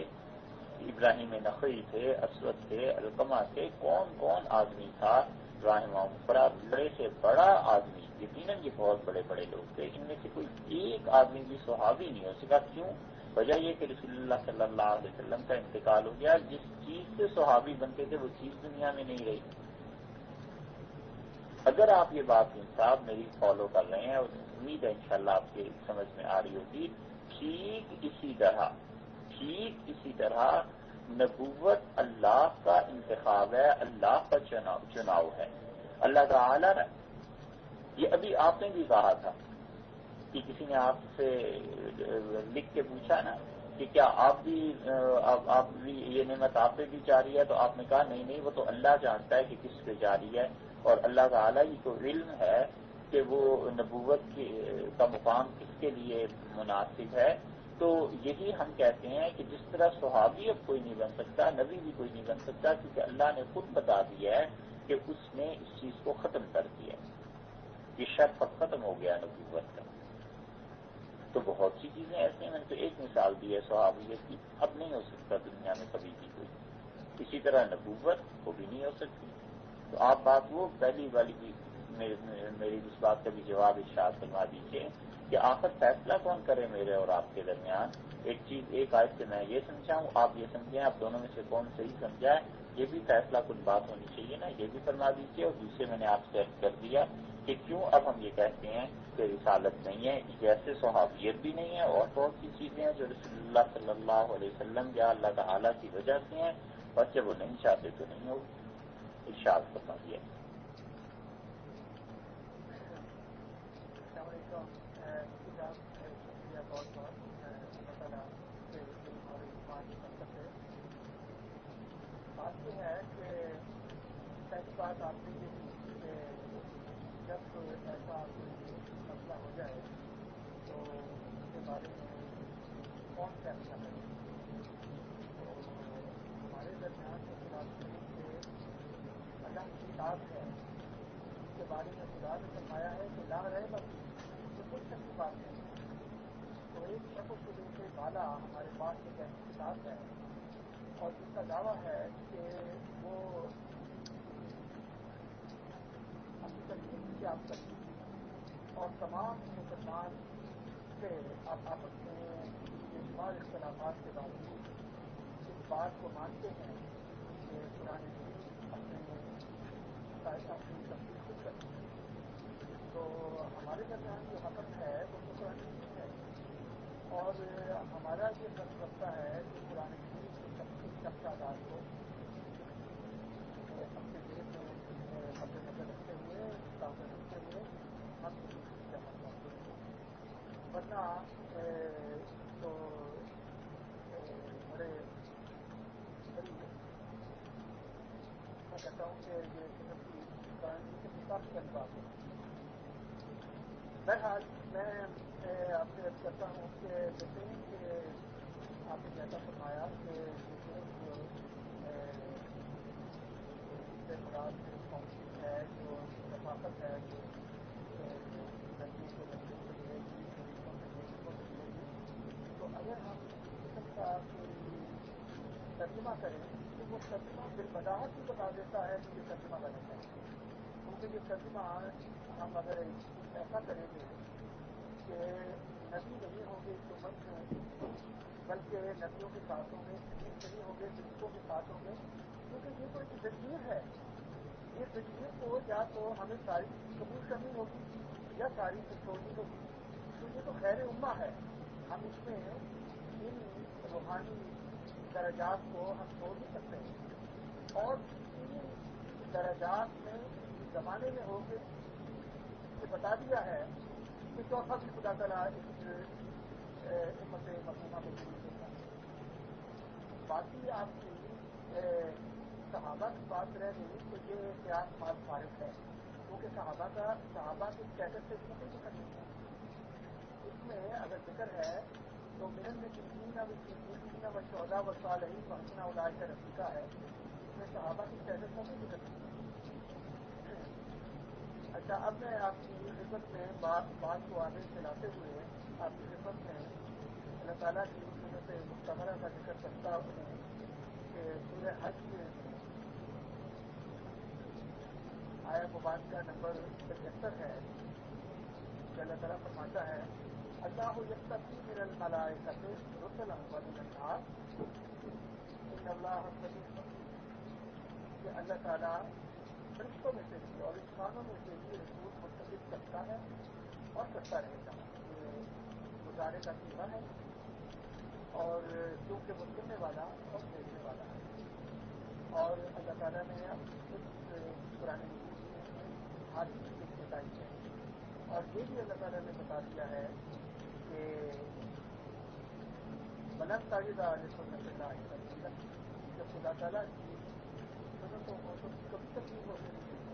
ابراہیم نخعی تھے، اسود تھے، علقمہ تھے. کون کون آدمی تھا ابراہیم بڑا بڑے سے بڑا آدمی. یقیناً یہ بہت بڑے بڑے لوگ تھے. ان میں سے کوئی ایک آدمی بھی صحابی نہیں ہو سکا. کیوں؟ وجہ یہ کہ رسول اللہ صلی اللہ علیہ وسلم کا انتقال ہو گیا. جس چیز سے صحابی بنتے تھے وہ چیز دنیا میں نہیں رہی. اگر آپ یہ بات صاحب میری فالو کر رہے ہیں، اور امید ہے انشاءاللہ آپ کے سمجھ میں آ رہی ہوگی، ٹھیک اسی طرح نبوت اللہ کا انتخاب ہے، اللہ کا چناؤ ہے. اللہ تعالی نے یہ ابھی آپ نے بھی کہا تھا کہ کسی نے آپ سے لکھ کے پوچھا نا کہ کیا آپ بھی یہ نعمت آپ پہ بھی جاری ہے؟ تو آپ نے کہا نہیں، وہ تو اللہ جانتا ہے کہ کس پہ جاری ہے، اور اللہ تعالیٰ ہی کو علم ہے کہ وہ نبوت کا مقام کس کے لیے مناسب ہے. تو یہی ہم کہتے ہیں کہ جس طرح صحابی اب کوئی نہیں بن سکتا، نبی بھی کوئی نہیں بن سکتا، کیونکہ اللہ نے خود بتا دیا ہے کہ اس نے اس چیز کو ختم کر دیا. یہ شرط ختم ہو گیا نبوت کا. تو بہت سی چیزیں ایسی ہیں. میں نے تو ایک مثال دی ہے صحابیت کی، اب نہیں ہو سکتا دنیا میں کبھی بھی کوئی. اسی طرح نبوت وہ بھی نہیں ہو سکتی. تو آپ بات وہ پہلی والی بھی میری اس بات کا بھی جواب ارشاد فرما دیجیے کہ آخر فیصلہ کون کرے میرے اور آپ کے درمیان. ایک آیت سے میں یہ سمجھا ہوں، آپ یہ سمجھیں، آپ دونوں میں سے کون صحیح سمجھا ہے، یہ بھی فیصلہ کچھ بات ہونی چاہیے نا. یہ بھی فرما دیجیے. اور دوسرے میں نے آپ سے عرض کر دیا کہ کیوں اب ہم یہ کہتے ہیں کہ رسالت نہیں ہے، جیسے صحابیت بھی نہیں ہے، اور بہت سی چیزیں ہیں جو رسول اللہ صلی اللہ علیہ وسلم یا اللہ تعالیٰ کی وجہ سے ہیں، اور جب وہ نہیں چاہتے تو نہیں ہو. ارشاد فرما دیا. السلام علیکم. شکریہ بہت بہت. اللہ تعالیٰ سے اور ایمان کی برکت ہے. بات یہ ہے کہ پہلی بات آپ نے یہ کی کہ جب ایسا کوئی مسئلہ ہو جائے تو اس کے بارے میں کون فیصلہ کرے. تو ہمارے درمیان جو قرآن شریف سے اللہ کی کتاب ہے اس کے بارے میں خدا نے فرمایا ہے کہ لا ریب فیہ، یہ کوئی شک کی بات نہیں ہے. تو ایک شخص سے بالا ہمارے پاس ایک ایسی کتاب ہے اور جس کا دعویٰ ہے کہ وہ اپنی ترتیب سے آپ کرتی اور تمام مسلمان سے آپ آپس میں بے شمار اختلافات کے باوجود اس بات کو مانتے ہیں کہ قرآن شریف اپنی تفصیل خود کرتی ہے. تو ہمارے درمیان جو حکم ہے وہ تو قرآن شریف ہے، اور ہمارا یہ فرض بنتا ہے کہ قرآن شریف کی تفصیل شخصات کو اپنے ذہن میں مد نظر رکھتے ہوئے، سامنے رکھتے ہوئے ہم کسی چیز کا عمل کرتے ہیں. ورنہ تو بڑی میں کہتا ہوں کہ یہ قرآن شریف کی کافی بڑی بات ہے. بہرحال میں آپ سے عرض کرتا ہوں کہ جیسے کہ آپ نے جیسا فرمایا کہ مراد کاؤنسل ہے جو ثقافت ہے جو لڑکیوں کو لڑکیوں سے ملے گی لڑکوں سے ملے گی تو اگر ہم اس قسم کا کوئی ترجمہ کریں تو وہ ترجمہ بالبداہت ہی بتا دیتا ہے کہ یہ ترجمہ غلط ہے، کیونکہ یہ ترجمہ ہم اگر ایسا کریں گے کہ نبی نہیں ہوں گے اس امت میں بلکہ نبیوں کے ساتھ ہوں گے، نہیں ہوں گے فرشتوں کے ساتھ ہوں گے، کیونکہ یہ تو ایک زنجیر ہے، یہ زنجیر کو یا تو ہمیں ساری قبول کرنی ہوگی یا ساری سے چھوڑنی ہوگی، تو یہ تو خیر امہ ہے، ہم اس میں ان روحانی درجات کو ہم چھوڑ نہیں سکتے، اور ان درجات میں زمانے میں ہو کے یہ بتا دیا ہے کہ چوتھا بھی خدا تعالیٰ اس امت مرحومہ میں شریک ہوتا ہے۔ باقی آپ کی صحابہ کی بات رہ گئی تو یہ قیاس مال فارغ ہے، کیونکہ صحابہ کے اسٹیٹس سے اس میں کوئی ذکر نہیں ہے، اس میں اگر ذکر ہے تو من النبیین والصدیقین والشہداء والصالحین وحسن اولئک رفیقا ہے، اس میں صحابہ کی اسٹیٹس کا کوئی ذکر نہیں ہے۔ اچھا، اب میں آپ کی خدمت میں بات کو آگے چلاتے ہوئے آپ کی خدمت میں اللہ تعالیٰ کی سنت مستمرہ کا ذکر کرتا ہوں کہ سورہ حج میں آیا مبارکہ نمبر 75 ہے کہ اللہ تعالیٰ فرماتا ہے اللہ یستفی من الملائکۃ رسلا ومن الناس ان اللہ سمیع بصیر، کہ اللہ تعالیٰ فرشتوں میں سے بھی اور انسانوں میں سے بھی رسول منتخب کرتا ہے اور کرتا رہے گا، یہ گزارے کا سیوا ہے، اور کیونکہ وہ سننے والا اور دیکھنے والا ہے، اور اللہ تعالیٰ نے اس قرآن مجید میں ہر چیز کی بتائی ہے، اور یہ بھی اللہ تعالیٰ نے بتا دیا ہے کہ بلند تاجدہ علیہ سنت اللہ علیہ وسلم، جب خدا تعالیٰ کی سنتوں کو تو کبھی تبدیل ہوتے نہیں دیتے،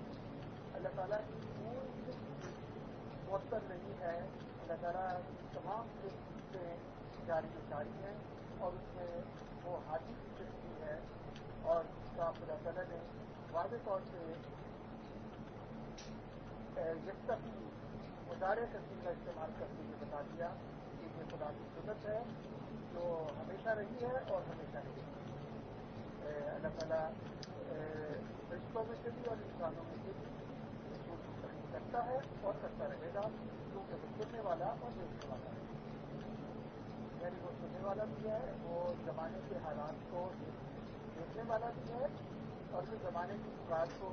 اللہ تعالیٰ کی کوئی چیز معطل نہیں ہے، اللہ تعالیٰ تمام چیزیں جاری ساری ہیں، اور اس میں وہ حاجی کی تشریح ہے، اور اس کا خدا تعالیٰ نے واضح طور سے یکتفی مضارع کا صیغہ استعمال کرتے ہوئے بتا دیا کہ یہ خدا کی سنت ہے جو ہمیشہ رہی ہے اور ہمیشہ رہے گی۔ اللہ تعالیٰ فرشتوں میں سے بھی اور انسانوں میں سے بھی رسول منتخب کرتا ہے اور کرتا رہے گا، کیونکہ وہ سننے والا اور دیکھنے والا ہے، یعنی وہ سننے والا بھی ہے، وہ زمانے کے حالات کو دیکھنے والا بھی ہے، اور وہ زمانے کی پکار کو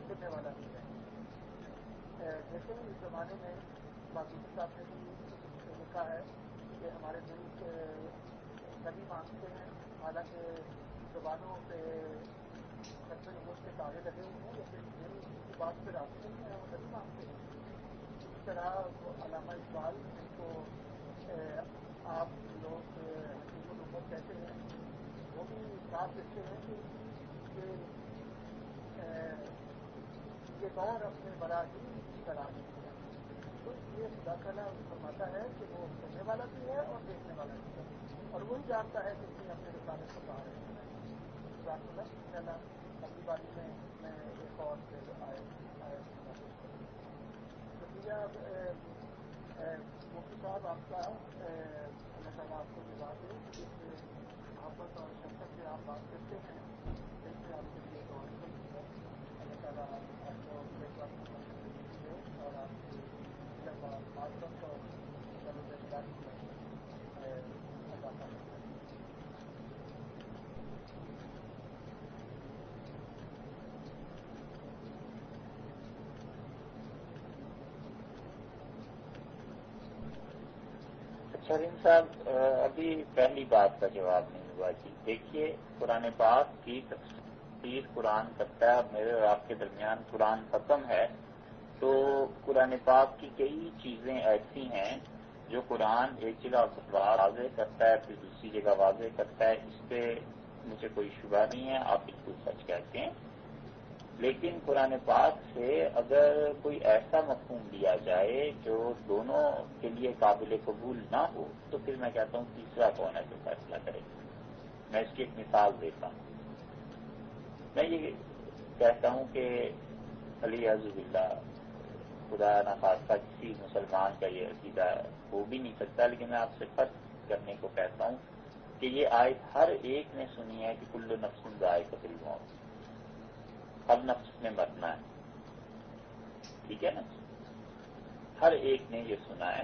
سننے والا بھی ہے۔ جیسے ہی اس زمانے میں باقی صاحب نے بھی لکھا ہے کہ ہمارے ملک نبی مانگتے ہیں، حالانکہ زبانوں پہ ختم نبوت کے تاغے لگے ہوئے ہیں، لیکن میری کسی بات پہ راضی نہیں ہے، وہ نبی مانگتے ہیں۔ اسی طرح علامہ اقبال جن کو آپ لوگ حقیق الامت کہتے ہیں، وہ بھی صاف لکھتے ہیں کہ یہ دور اپنے براہین کی تلاش ہے، تو یہ خدا تعالیٰ فرماتا ہے کہ وہ سننے والا بھی ہے اور دیکھنے والا بھی ہے، اور وہی جانتا ہے کہ اس نے اپنے رسالت کو کہاں رکھنا ہے۔ انشاءاللہ اگلی باری میں ایک اور سے آئے شکریہ مفتی صاحب آپ کا، اللہ تعالیٰ آپ کو جزا دے، جس محبت اور شفقت سے آپ بات کرتے ہیں اس سے آپ کے لیے دعا کرتی ہے، اللہ تعالیٰ آپ کو ایک بار دے اور آپ کی علم اور معرفت اور داری میں اضافہ کرتا ہے۔ شرین صاحب، ابھی پہلی بات کا جواب نہیں ہوا جی۔ دیکھیے، قرآن پاک کی تفسیر قرآن کرتا ہے، میرے اور آپ کے درمیان قرآن ختم ہے، تو قرآن پاک کی کئی چیزیں ایسی ہیں جو قرآن ایک جگہ واضح کرتا ہے پھر دوسری جگہ واضح کرتا ہے، اس پہ مجھے کوئی شبہ نہیں ہے، آپ بالکل سچ کہتے ہیں۔ لیکن قرآن پاک سے اگر کوئی ایسا مفہوم لیا جائے جو دونوں کے لیے قابل قبول نہ ہو تو پھر میں کہتا ہوں تیسرا کون ہے جو فیصلہ کرے. میں اس کی ایک مثال دیتا ہوں. میں یہ کہتا ہوں کہ علی اعوذ باللہ خدا نخواستہ کسی مسلمان کا یہ عقیدہ ہو بھی نہیں سکتا، لیکن میں آپ سے فرض کرنے کو کہتا ہوں کہ یہ آیت ہر ایک نے سنی ہے کہ کل نفس ذائقۃ الموت، ہر نفس نے مرنا ہے. ٹھیک ہے نا؟ ہر ایک نے یہ سنا ہے،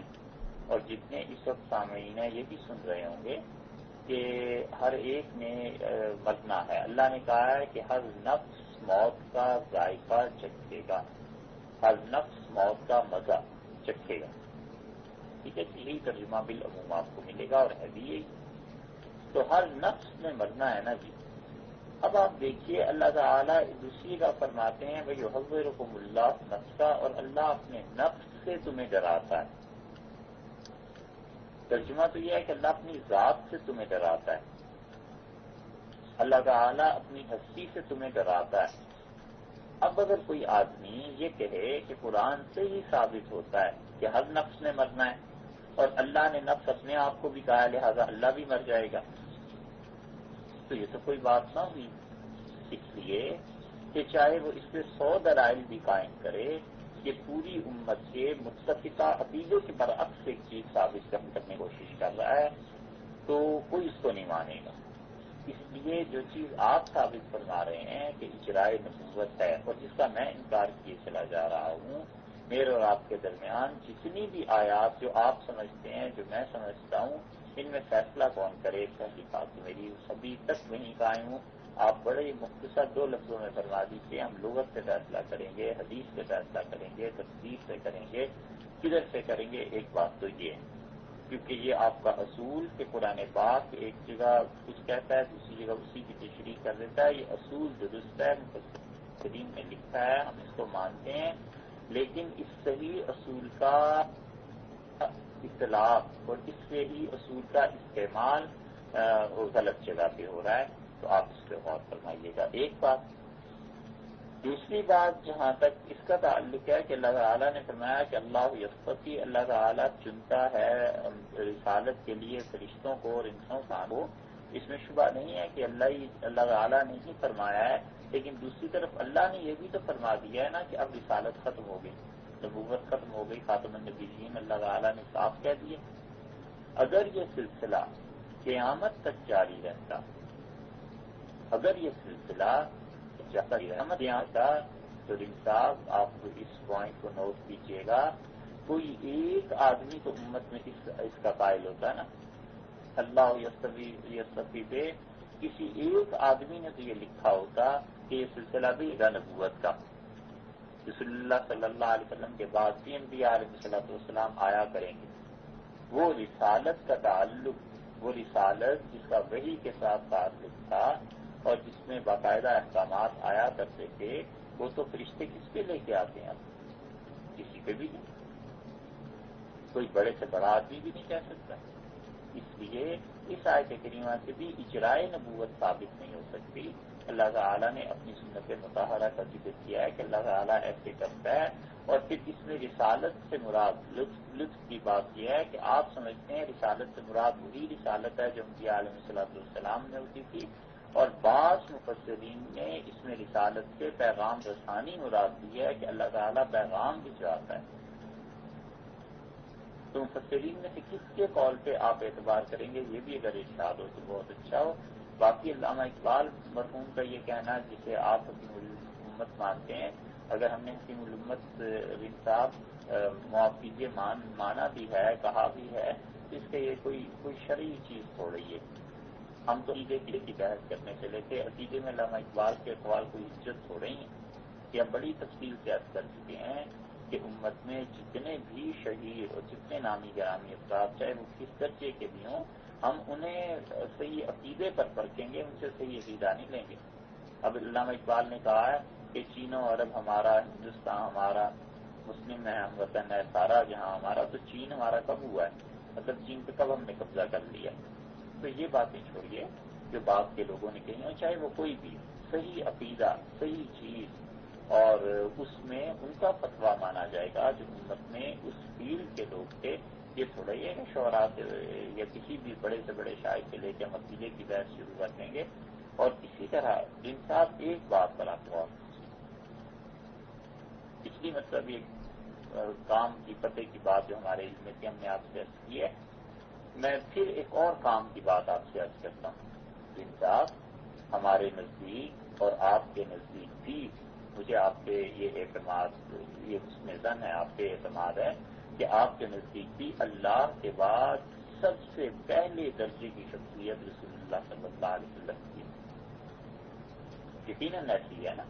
اور جتنے اس وقت سامعین ہیں یہ بھی سن رہے ہوں گے کہ ہر ایک نے مرنا ہے. اللہ نے کہا ہے کہ ہر نفس موت کا ذائقہ چکھے گا، ہر نفس موت کا مزہ چکھے گا. ٹھیک ہے، یہی ترجمہ بالعموم آپ کو ملے گا، اور ہے بھی یہی. تو ہر نفس نے مرنا ہے نا جی. اب آپ دیکھیے اللہ تعالیٰ دوسری کا فرماتے ہیں وَيُحَذِّرُكُمُ اللَّهُ نَفْسَ، اور اللہ اپنے نفس سے تمہیں ڈراتا ہے. ترجمہ تو یہ ہے کہ اللہ اپنی ذات سے تمہیں ڈراتا ہے، اللہ تعالیٰ اپنی ہستی سے تمہیں ڈراتا ہے. اب اگر کوئی آدمی یہ کہے کہ قرآن سے ہی ثابت ہوتا ہے کہ ہر نفس نے مرنا ہے، اور اللہ نے نفس اپنے آپ کو بھی کہا لہذا اللہ بھی مر جائے گا، تو یہ تو کوئی بات نہ ہوئی. اس لیے کہ چاہے وہ اس پہ 100 دلائل بھی قائم کرے کہ پوری امت کے متفقہ عقیدے کے برعکس ایک چیز ثابت کرنے کی کوشش کر رہا ہے تو کوئی اس کو نہیں مانے گا. اس لیے جو چیز آپ ثابت فرما رہے ہیں کہ اجرائے نبوت ہے، اور جس کا میں انکار کیے چلا جا رہا ہوں، میرے اور آپ کے درمیان جتنی بھی آیات جو آپ سمجھتے ہیں جو میں سمجھتا ہوں، ان میں فیصلہ کون کرے؟ پہلی بات میری ابھی تک وہیں قائم ہوں. آپ بڑے مختصر 2 لفظوں میں فرما دیجیے ہم لغت سے فیصلہ کریں گے، حدیث سے فیصلہ کریں گے، تفسیر سے کریں گے، کدھر سے کریں گے؟ ایک بات تو یہ ہے، کیونکہ یہ آپ کا اصول کہ قرآن پاک ایک جگہ کچھ کہتا ہے دوسری جگہ اسی کی تشریح کر دیتا ہے، یہ اصول درست ہے، مفسرین نے لکھا ہے، ہم اس کو مانتے ہیں. لیکن اس صحیح اصول کا اطلاق اور اس سے ہی اصول کا استعمال غلط جگہ پہ ہو رہا ہے، تو آپ اس پہ غور فرمائیے گا. ایک بات. دوسری بات جہاں تک اس کا تعلق ہے کہ اللہ تعالیٰ نے فرمایا کہ اللہ یصطفی، اللہ تعالیٰ چنتا ہے رسالت کے لیے فرشتوں کو اور انسانوں کو. اس میں شبہ نہیں ہے کہ اللہ تعالیٰ نے ہی فرمایا ہے، لیکن دوسری طرف اللہ نے یہ بھی تو فرما دیا ہے نا کہ اب رسالت ختم ہو گئی، نبوت ختم ہو گئی، خاتم النبیین اللہ تعالیٰ نے صاف کہہ دیا. اگر یہ سلسلہ قیامت تک جاری رہتا، اگر یہ سلسلہ قیامت یہاں کا، تو صاحب آپ اس پوائنٹ کو نوٹ کیجیے گا، کوئی ایک آدمی تو امت میں اس کا قائل ہوتا ہے نا. اللہ یصطفی پہ کسی ایک آدمی نے تو یہ لکھا ہوتا کہ یہ سلسلہ بھی گا نبوت کا. رسول اللہ صلی اللہ علیہ وسلم کے بعد بھی انبیاء علیہ السلام آیا کریں گے. وہ رسالت کا تعلق، وہ رسالت جس کا وحی کے ساتھ تعلق تھا اور جس میں باقاعدہ احکامات آیا کرتے تھے، وہ تو فرشتے کس پہ لے کے آتے ہیں؟ کسی پہ بھی نہیں. کوئی بڑے سے بڑا آدمی بھی نہیں کہہ سکتا. اس لیے اس آیت کریمہ سے بھی اجرائے نبوت ثابت نہیں ہو سکتی. اللہ تعالیٰ نے اپنی سنت مطہرہ کا ذکر کیا ہے کہ اللہ تعالیٰ ایسے کرتا ہے، اور پھر اس میں رسالت سے مراد لطف کی بات یہ ہے کہ آپ سمجھتے ہیں رسالت سے مراد وہی رسالت ہے جو انبیاء علیہ السلام نے ہوتی تھی، اور بعض مفسرین نے اس میں رسالت سے پیغام رسانی مراد دی ہے کہ اللہ تعالیٰ پیغام بھجواتا ہے. تو مفسرین میں سے کس کے قول پہ آپ اعتبار کریں گے؟ یہ بھی اگر ارشاد ہو تو بہت اچھا ہو. باقی علامہ اقبال مرحوم کا یہ کہنا جسے آپ حکیم الامت مانتے ہیں، اگر ہم نے حکیم الامت رین صاحب معاف کیجیے مانا بھی ہے، کہا بھی ہے، تو اس کے یہ کوئی شرعی چیز تھوڑی ہے. ہم تو عقیدے کی بحث کرنے چلے تھے، عقیدے میں علامہ اقبال کے اقوال کوئی عزت ہو رہی ہیں کہ ہم بڑی تفصیل سے عرض کر چکے ہیں کہ امت میں جتنے بھی شہید اور جتنے نامی گرامی افراد چاہے وہ کس درجے کے بھی ہوں، ہم انہیں صحیح عقیدے پر پرکھیں گے، ان سے صحیح عقیدہ نہیں لیں گے. اب علامہ اقبال نے کہا ہے کہ چین و عرب ہمارا، ہندوستان ہمارا، مسلم ہے ہم وطن ہے سارا جہاں ہمارا. تو چین ہمارا کب ہوا ہے؟ مطلب چین پہ کب ہم نے قبضہ کر لیا؟ تو یہ باتیں چھوڑیے جو بات کے لوگوں نے کہی ہوں، چاہے وہ کوئی بھی صحیح عقیدہ، صحیح چیز اور اس میں ان کا فتویٰ مانا جائے گا جو امت میں اس فیلڈ کے لوگ تھے. یہ تھوڑا یہ ہے شعراء سے یا کسی بھی بڑے سے بڑے شاعر سے لے کے ہم عقیدے کی بحث شروع کر دیں گے. اور اسی طرح انصاف ایک بات پر آپ غور کیجیے. پچھلی مطلب ایک کام کی پتے کی بات جو ہمارے علم میں تھی ہم نے آپ سے عرض کی ہے. میں پھر ایک اور کام کی بات آپ سے عرض کرتا ہوں. انصاف ہمارے نزدیک اور آپ کے نزدیک بھی مجھے آپ پہ یہ اعتماد یہ حسن ظن ہے آپ پہ اعتماد ہے کہ آپ کے نزدیک بھی اللہ کے بعد سب سے پہلے درجے کی شخصیت رسول اللہ صلی اللہ علیہ وسلم کی یقیناً ایسی ہے نا.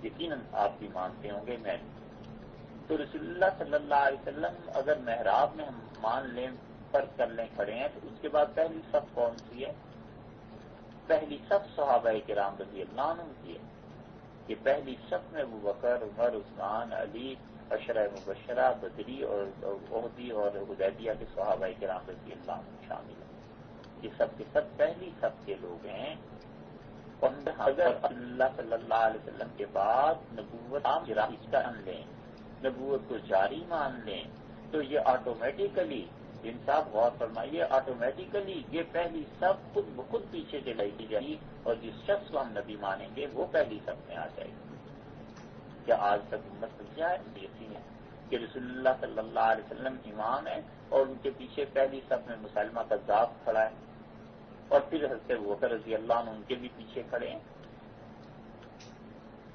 یقیناً آپ بھی مانتے ہوں گے. میں تو رسول اللہ صلی اللہ علیہ وسلم اگر محراب میں ہم مان لیں فرض کر لیں کھڑے ہیں تو اس کے بعد پہلی صف کون سی ہے؟ پہلی صف صحابہ کرام رضی اللہ عنہ کی ہے. یہ پہلی صف میں ابو بکر عمر عثمان علی عشرہ مبشرہ بدری اور احدی اور حدیبیہ کے صحابہ کرام رضی اللہ عنہ شامل ہیں. یہ سب کے سب پہلی صف کے لوگ ہیں. اور اگر اللہ صلی اللہ علیہ وسلم کے بعد نبوت مان لیں نبوت کو جاری مان لیں تو یہ آٹومیٹیکلی انصاف غور فرمائیے آٹومیٹیکلی یہ پہلی صف خود بخود پیچھے چلائی دی جائے گی اور جس شخص کو ہم نبی مانیں گے وہ پہلی صف میں آ جائے گی. کیا آج تک امت سمجھا ہے یقین ہے کہ رسول اللہ صلی اللہ علیہ وسلم امام ہے اور ان کے پیچھے پہلی صف میں مسلمہ کذاب کھڑا ہے اور پھر حضرت ابوبکر رضی اللہ عنہ ان کے بھی پیچھے کھڑے ہیں.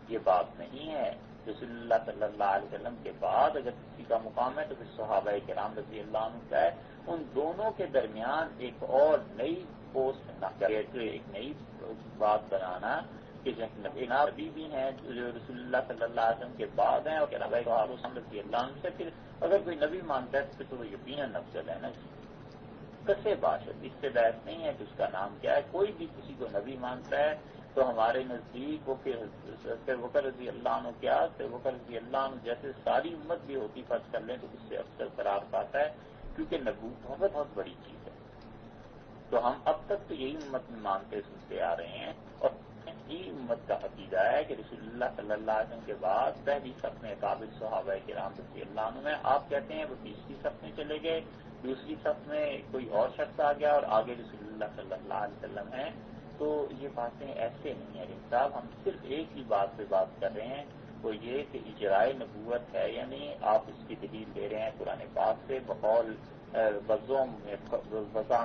یہ بات نہیں ہے. رسول اللہ صلی اللہ علیہ وسلم کے بعد اگر کسی کا مقام ہے تو پھر صحابہ کرام رضی اللہ عنہ کا ہے. ان دونوں کے درمیان ایک اور نئی پوسٹ ایک نئی بات بنانا کہ نبی بھی ہیں جو رسول اللہ صلی اللہ علیہ وسلم کے بعد ہیں اور رضی اللہ عنہ سے پھر اگر کوئی نبی مانتا ہے تو وہ یقیناً افضل ہے نا. کسے باشد اس سے بحث نہیں ہے کہ اس کا نام کیا ہے. کوئی بھی کسی کو نبی مانتا ہے تو ہمارے نزدیک وہ پھر بکر رضی اللہ عنہ کیا بکر رضی اللہ عنہ جیسے ساری امت بھی ہوتی فرض کر لیں تو اس سے افضل قرار پاتا ہے کیونکہ نبوت بہت بہت بڑی چیز ہے. تو ہم اب تک تو یہی امت میں مانتے سنتے آ رہے ہیں اور یہ امت کا عقیدہ ہے کہ رسول اللہ صلی اللہ علیہ وسلم کے بعد پہلی صف میں قابل صحابہ کرام رضی اللہ عنہ میں آپ کہتے ہیں وہ تیسری صف میں چلے گئے دوسری صف میں کوئی اور شخص آ گیا اور آگے رسول اللہ صلی اللہ علیہ وسلم ہیں. تو یہ باتیں ایسے نہیں ہیں صاحب. ہم صرف ایک ہی بات پہ بات کر رہے ہیں وہ یہ کہ اجرائے نبوت ہے یا نہیں. آپ اس کی دلیل دے رہے ہیں قرآن پاک سے بقول وضع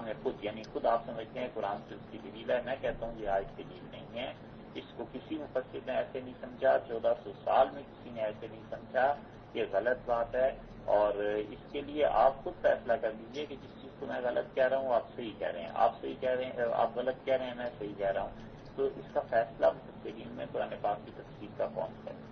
میں خود یعنی خود آپ سمجھتے ہیں قرآن سے اس کی دلیل ہے. میں کہتا ہوں یہ آج دلیل نہیں ہے. اس کو کسی مفسر نے ایسے نہیں سمجھا 1400 سال میں کسی نے ایسے نہیں سمجھا. یہ غلط بات ہے اور اس کے لیے آپ خود فیصلہ کر لیجئے کہ جس چیز کو میں غلط کہہ رہا ہوں آپ صحیح کہہ رہے ہیں آپ صحیح کہہ رہے ہیں آپ غلط کہہ رہے ہیں میں صحیح کہہ رہا ہوں. تو اس کا فیصلہ مفسرین میں قرآن پاک کی تفسیر کا کون کرے.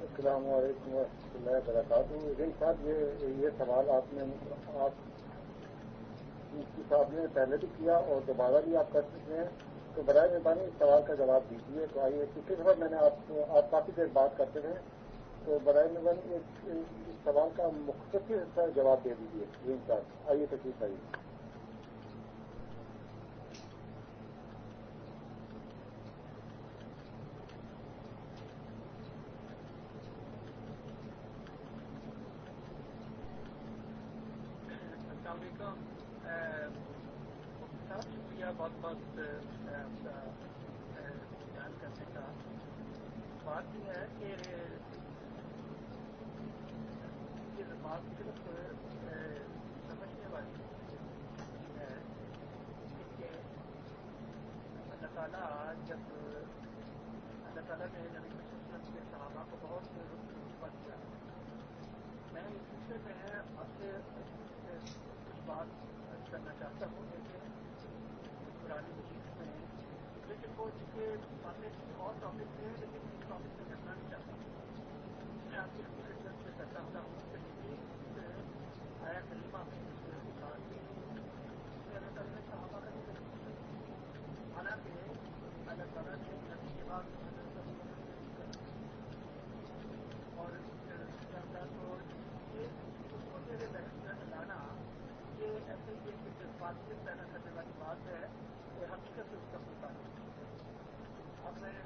السلام علیکم ورحمۃ اللہ وبرکاتہ. رین صاحب یہ سوال آپ مفتی صاحب نے پہلے بھی کیا اور دوبارہ بھی آپ کر چکے ہیں تو برائے مہربانی اس سوال کا جواب دیجیے. تو آئیے پچھلی دفعہ میں نے آپ کافی دیر بات کرتے رہے تو برائے مہربانی اس سوال کا مختصر سا جواب دے دیجیے. رین صاحب آئیے تشریف آئیے. بہت بہت بیان کرنے کا. بات یہ ہے کہ یہ بات صرف سمجھنے والی ہے کہ اللہ تعالیٰ جب اللہ تعالیٰ نے نبی وسلم کے صحابہ کو بہت رتبہ دیا. میں اس سلسلے میں آپ سے کچھ بات کرنا چاہتا ہوں کہ قرآن مجید میں لیکن وہ چونکہ باتیں اور ٹاپک تھے لیکن اس ٹاپک میں کرنا نہیں چاہتا ہوں. میں آپ کی خدمت سے کرتا ہوں کہ آیا کریمہ میں بات کی اس میں اللہ تعالیٰ نے صحابہ کا ذکر کیا. حالانکہ اللہ تعالیٰ نے نبی کے بعد اور تو اس کو میرے بحث میں لانا تعصب پیدا کرنے والی بات ہے کہ حقیقت سے اس کا کوئی تعلق نہیں ہے. اب میں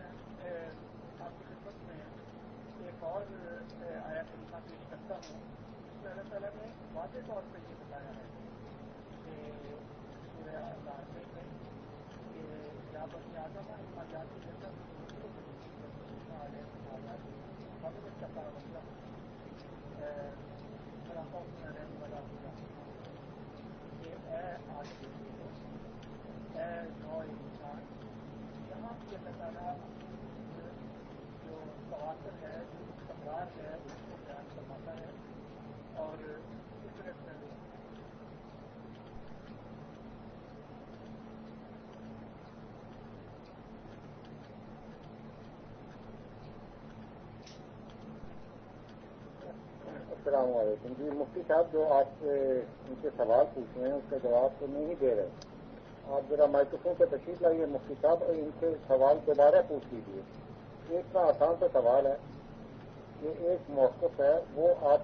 آپ کی خدمت میں ایک اور آیت کریمہ پیش کرتا ہوں جس میں اللہ تعالیٰ نے واضح طور پہ یہ بتایا ہے کہ سورہ العراف میں کہ یا بنی آدم اما جاتی جیسا رہنے والا ہوگا کہ اے آدمی اے نوع انسان. یہاں بھی اللہ تعالیٰ جو تواتر ہے جو استقرار ہے اس کو بیان کرواتا ہے اور اس طرح سے السلام علیکم. جی مفتی صاحب جو آپ ان سے سوال پوچھ رہے ہیں اس کا جواب تو نہیں دے رہے. آپ ذرا مائکروفون پہ تشریف لائیے مفتی صاحب اور ان سے سوال دوبارہ پوچھ لیجیے. ایک کا آسان سا سوال ہے کہ ایک موقف ہے وہ آپ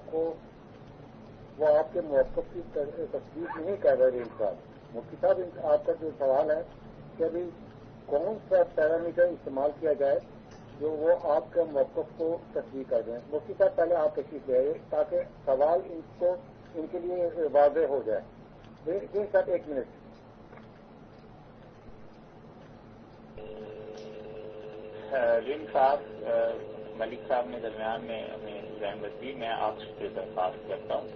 کے موقف کی تصدیق نہیں کر رہے انسان. مفتی صاحب آپ کا جو سوال ہے کہ ابھی کون سا پیرامیٹر استعمال کیا جائے جو وہ آپ کے موقف کو تصدیق کر دیں. مفتی صاحب پہلے آپ تشریف لے آئیے تاکہ سوال ان کے لیے واضح ہو جائے. جی صاحب ایک منٹ. رین صاحب ملک صاحب نے درمیان میں ہمیں رحمت دی. میں آپ سے درخواست کرتا ہوں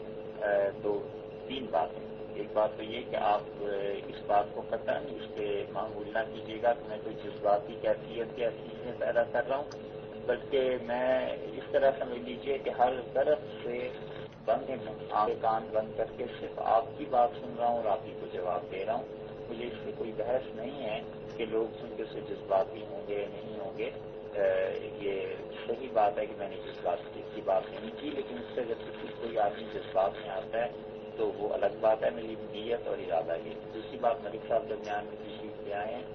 2-3 باتیں. ایک بات تو یہ کہ آپ اس بات کو قطعاً اس پہ معمول نہ کیجیے گا کہ میں کوئی جذباتی کیفیت یا چیزیں پیدا کر رہا ہوں، بلکہ میں اس طرح سمجھ لیجیے کہ ہر طرف سے بند آنکھ کان بند کر کے صرف آپ کی بات سن رہا ہوں اور آپ ہی کو جواب دے رہا ہوں. مجھے اس سے کوئی بحث نہیں ہے کہ لوگ سن کے سے جذباتی ہوں گے نہیں ہوں گے. یہ صحیح بات ہے کہ میں نے جذباتی کی بات نہیں کی، لیکن اس سے جب کوئی آدمی جذبات میں آتا ہے تو وہ الگ بات ہے. میری نیت اور ارادہ یہ. دوسری بات ملک صاحب درمیان میں تشریف لے آئے ہیں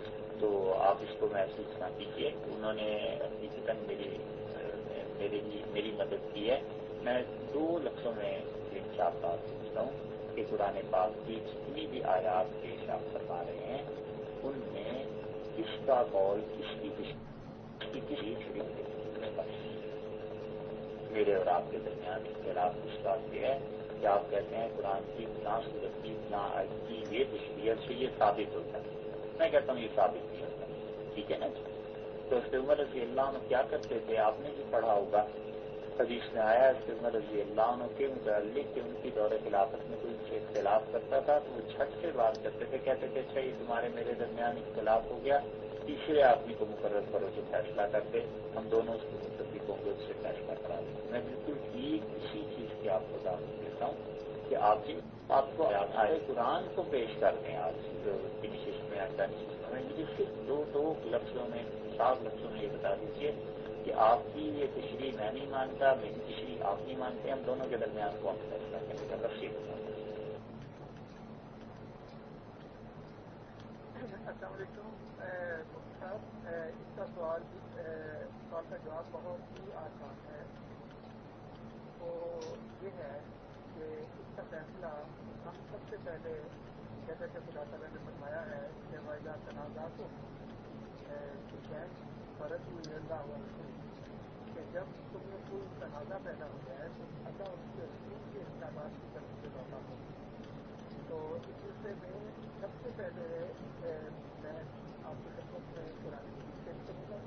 تو آپ اس کو محسوس نہ کیجیے. انہوں نے حقیقتاً میری مدد کی ہے. میں 2 لفظوں میں ایک صاحب بات پوچھتا ہوں کہ قرآن پاک کی جتنی بھی آیات پیش آپ فرما رہے ہیں ان میں کس کا قول کسی میرے اور آپ کے درمیان اختلاف اس بات یہ ہے کہ آپ کہتے ہیں قرآن کی اتنا صورت کی اتنا آیت کی یہ تشریح سے یہ ثابت ہوتا ہے. میں کہتا ہوں یہ ثابت نہیں ہوتا. ٹھیک ہے نا. تو حضرت عمر رضی اللہ عنہ کیا کرتے تھے آپ نے بھی پڑھا ہوگا. حدیث میں آیا حضرت عمر رضی اللہ عنہ کے متعلق کہ ان کی دور خلافت میں کوئی ان سے اختلاف کرتا تھا تو وہ جھٹ سے بات کرتے تھے. کہتے تھے اچھا یہ تمہارے میرے درمیان اختلاف ہو گیا، تیسرے آدمی کو مقرر کرو جو فیصلہ کرتے، ہم دونوں اس کو متفق ہوں گے اس سے فیصلہ کرا دیں. میں بالکل ٹھیک اسی چیز کی آپ کو دعوت دیتا ہوں کہ آپ کو قرآن کو پیش کر دیں. آج کی نشست میں ایسا نشست میں مجھے صرف 2 لفظوں میں 7 لفظوں میں یہ بتا دیجیے کہ آپ کی یہ تشریح میں نہیں مانتا، میری تشریح آپ نہیں مانتے، ہم دونوں کے درمیان کون فیصلہ کرے گا. بس یہ بتا. السلام علیکم مفتی صاحب. اس کا سوال کا جواب بہت ہی آسان ہے. وہ یہ ہے کہ اس کا فیصلہ ہم سب سے پہلے جیسے کہ خدا تعالیٰ نے فرمایا ہے کہ وَإِذَا تَنَازَعْتُمْ فَرَدُّوهُ إِلَى اللَّهِ وَالرَّسُولِ کہ جب تمہیں کوئی تنازع پیدا ہو جائے تو اللہ اس کے رسول کے ارشادات کی طرف سے لوٹا ہو. تو اس سلسلے میں سب سے پہلے میں آپ کی خدمت میں قرآن مجید پیش کروں گا.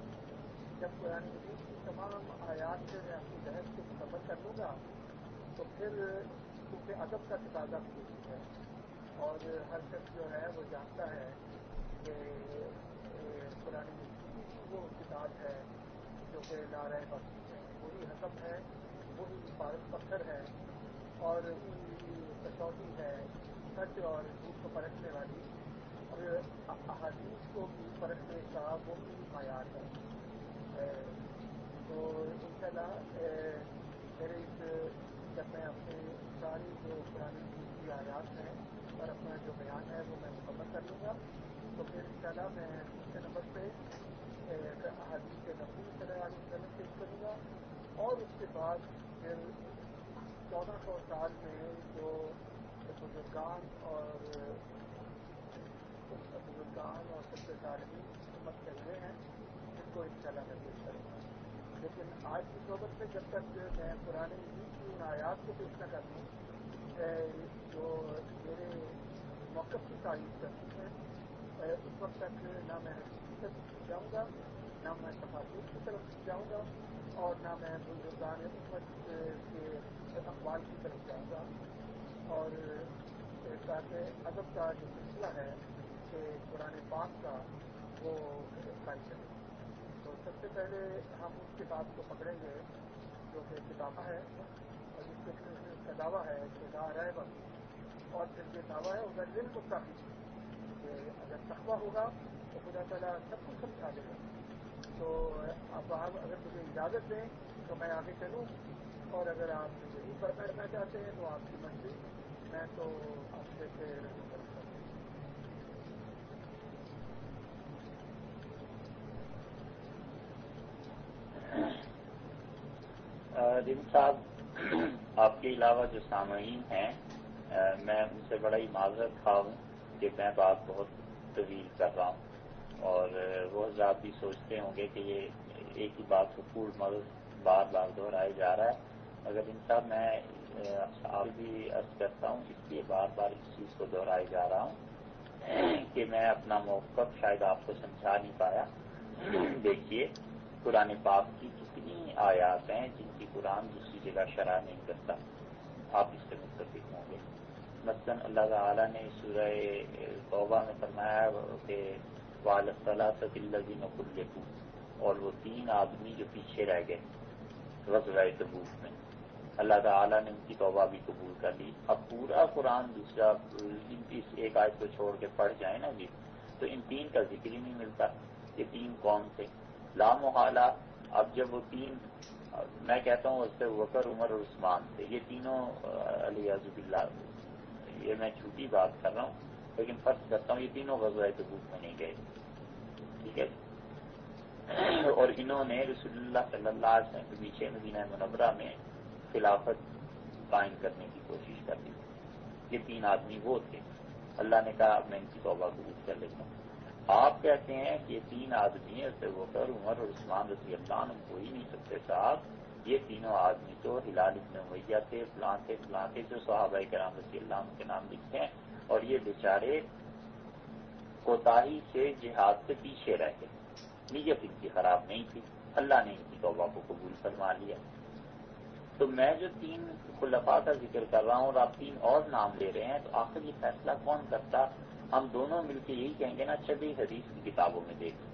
جب قرآن مجید کی تمام آیات سے میں اپنی بحث کو مکمل کر لوں گا تو پھر کیونکہ ادب کا تقاضا بھی ہے اور ہر شخص جو ہے وہ جانتا ہے کہ قرآن مجید وہ کتاب ہے جو کہ لا ریب فیہ ہے، وہی حکم ہے، وہی پارس پتھر ہے اور وہی کسوٹی ہے سچ اور جھوٹ کو پرکھنے والی اور احادیث کو بھی پرکھنے کا وہی معیار ہے. تو انشاءاللہ میرے جب میں اپنے ساری جو قرآن مجید کی آیات ہیں اور اپنا جو بیان ہے وہ میں مکمل کر لوں گا تو پھر انشاءاللہ میں دوسرے نمبر پہ احادیث نبوی صلی اللہ علیہ وسلم پیش کروں گا اور اس کے بعد پھر 1400 سال میں جو بزرگان اور سب سے تعلیمی امت سے ہوئے ہیں جن کو انشاءاللہ میں پیش کروں گا. لیکن آج کی صحبت میں جب تک میں قرآن مجید کی ان آیات کو پیش نہ کر دوں جو میرے موقف کی تعریف کرتی ہیں اس وقت تک نہ میں حقیقت جاؤں گا نہ میں تفاصیل کی طرف جاؤں گا اور نہ میں بزرگان امت کے اقوال کی طرف جاؤں گا. اور تاکہ ادب کا جو سلسلہ ہے کہ قرآن پاک کا وہ قائم کرے. تو سب سے پہلے ہم اس کتاب کو پکڑیں گے جو کہ کتابہ ہے اور جس کے اس کا دعویٰ ہے کہ لا ریب فیہ، اور پھر یہ دعویٰ ہے ادھر للمتقین کہ اگر تقویٰ ہوگا تو خدا تعالیٰ سب کچھ سمجھا دے گا. تو اب آپ اگر مجھے اجازت دیں تو میں آگے چلوں، اور اگر آپ یہی کرنا چاہتے ہیں تو آپ کی مرضی، میں تو آپ سے رجوع کروں گا. دن صاحب، آپ کے علاوہ جو سامعین ہیں میں ان سے بڑا ہی معذرت خواہ ہوں کہ میں بات بہت طویل کر رہا ہوں، اور وہ حضرات بھی سوچتے ہوں گے کہ یہ ایک ہی بات کو پور بار بار دہرایا جا رہا ہے. مگر دن صاحب میں آپ بھی عرض کرتا ہوں اس لیے بار بار اس چیز کو دہرایا جا رہا ہوں کہ میں اپنا موقف شاید آپ کو سمجھا نہیں پایا. دیکھیے قرآن پاک کی کتنی آیات ہیں جن کی قرآن دوسری جگہ شرح نہیں کرتا، آپ اس سے متفق ہوں گے. مثلاً اللہ تعالیٰ نے سورہ توبہ میں فرمایا کہ وَعَلَى الثَّلَاثَةِ الَّذِينَ خُلِّفُوا، اور وہ 3 آدمی جو پیچھے رہ گئے غزوہ تبوک میں، اللہ تعالیٰ نے ان کی توبہ بھی قبول کر لی. اب پورا قرآن دوسرا اس ایک آیت کو چھوڑ کے پڑھ جائیں نا جی تو ان 3 کا ذکر ہی نہیں ملتا. یہ 3 کون تھے؟ لا محالہ. اب جب وہ 3 میں کہتا ہوں اس سے بکر، عمر اور عثمان تھے، یہ تینوں علیہ باللہ، یہ میں چھوٹی بات کر رہا ہوں لیکن فرض کرتا ہوں یہ تینوں غزوہ تبوک میں نہیں گئے، ٹھیک ہے. اور انہوں نے رسول اللہ صلی اللہ علیہ وسلم کے پیچھے مدینہ منورہ میں خلافت قائم کرنے کی کوشش کر دی. یہ 3 آدمی وہ تھے. اللہ نے کہا اب میں ان کی توبہ قبول کر لیتا ہوں. آپ کہتے ہیں کہ یہ 3 آدمی اس سے بکر، عمر اور عثمان رضی اللہ عنہ ہو ہی نہیں سکتے صاحب. یہ تینوں آدمی تو ہلال ابن امیہ تھے، فلاں تھے جو صحابہ کرام رضی اللہ عنہ کے نام لکھتے ہیں، اور یہ بیچارے کوتاہی سے جہاد سے پیچھے رہ گئے. نیت ان کی خراب نہیں تھی، اللہ نے ان کی توبہ کو قبول فرما لیا. تو میں جو 3 خلفاء کا ذکر کر رہا ہوں اور آپ 3 اور نام لے رہے ہیں، تو آخر یہ فیصلہ کون کرتا؟ ہم دونوں مل کے یہی کہیں گے نا، چلیے حدیث کی کتابوں میں دیکھیں.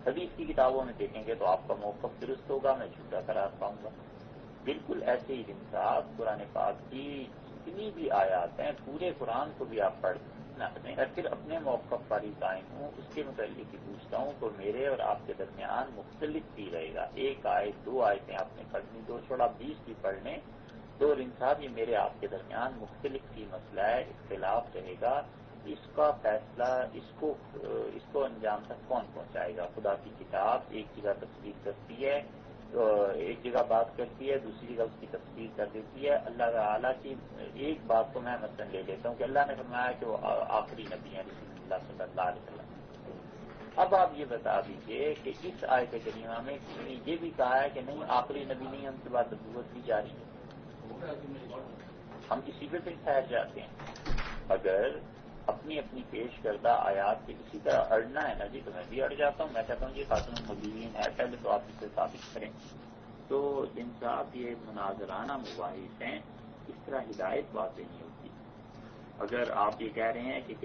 حدیث کی کتابوں میں دیکھیں گے تو آپ کا موقف درست ہوگا، میں جھوٹا قرار پاؤں گا. بالکل ایسے ہی دن صاحب قرآن پاک کی جتنی بھی آیات ہیں پورے قرآن کو بھی آپ پڑھ میں پھر اپنے موقف پر ہی قائم ہوں، اس کے متعلق ہی پوچھتا ہوں تو میرے اور آپ کے درمیان مختلف ہی رہے گا. 1 آیت 2 آیتیں آپ نے پڑھنی، 2 چھوڑا 20 بھی پڑھ لیں تو دن صاحب یہ میرے آپ کے درمیان مختلف ہی مسئلہ ہے، اختلاف رہے گا. اس کا فیصلہ اس کو انجام تک کون پہنچائے گا؟ خدا کی کتاب ایک جگہ تفسیر کرتی ہے، ایک جگہ بات کرتی ہے، دوسری جگہ اس کی تفسیر کر دیتی ہے. اللہ تعالیٰ کی ایک بات کو میں مثلاً لے لیتا ہوں کہ اللہ نے فرمایا کہ وہ آخری نبی ہیں رسول اللہ صلی اللہ علیہ وسلم. اب آپ یہ بتا دیجئے کہ اس آیت کریمہ میں کسی نے یہ بھی کہا ہے کہ نہیں آخری نبی نہیں، ان کے بعد نبوت بھی جاری ہے. ہم اسی پہ پھر ٹھہر جاتے ہیں. اگر اپنی پیش کردہ آیات سے اسی طرح اڑنا ہے نا جی تو میں بھی اڑ جاتا ہوں. میں کہتا ہوں یہ خاتون المبین ہے، پہلے تو آپ اسے ثابت کریں. تو جن صاحب یہ مناظرانہ مباحث ہیں، اس طرح ہدایت واضح نہیں ہوتی. اگر آپ یہ کہہ رہے ہیں کہ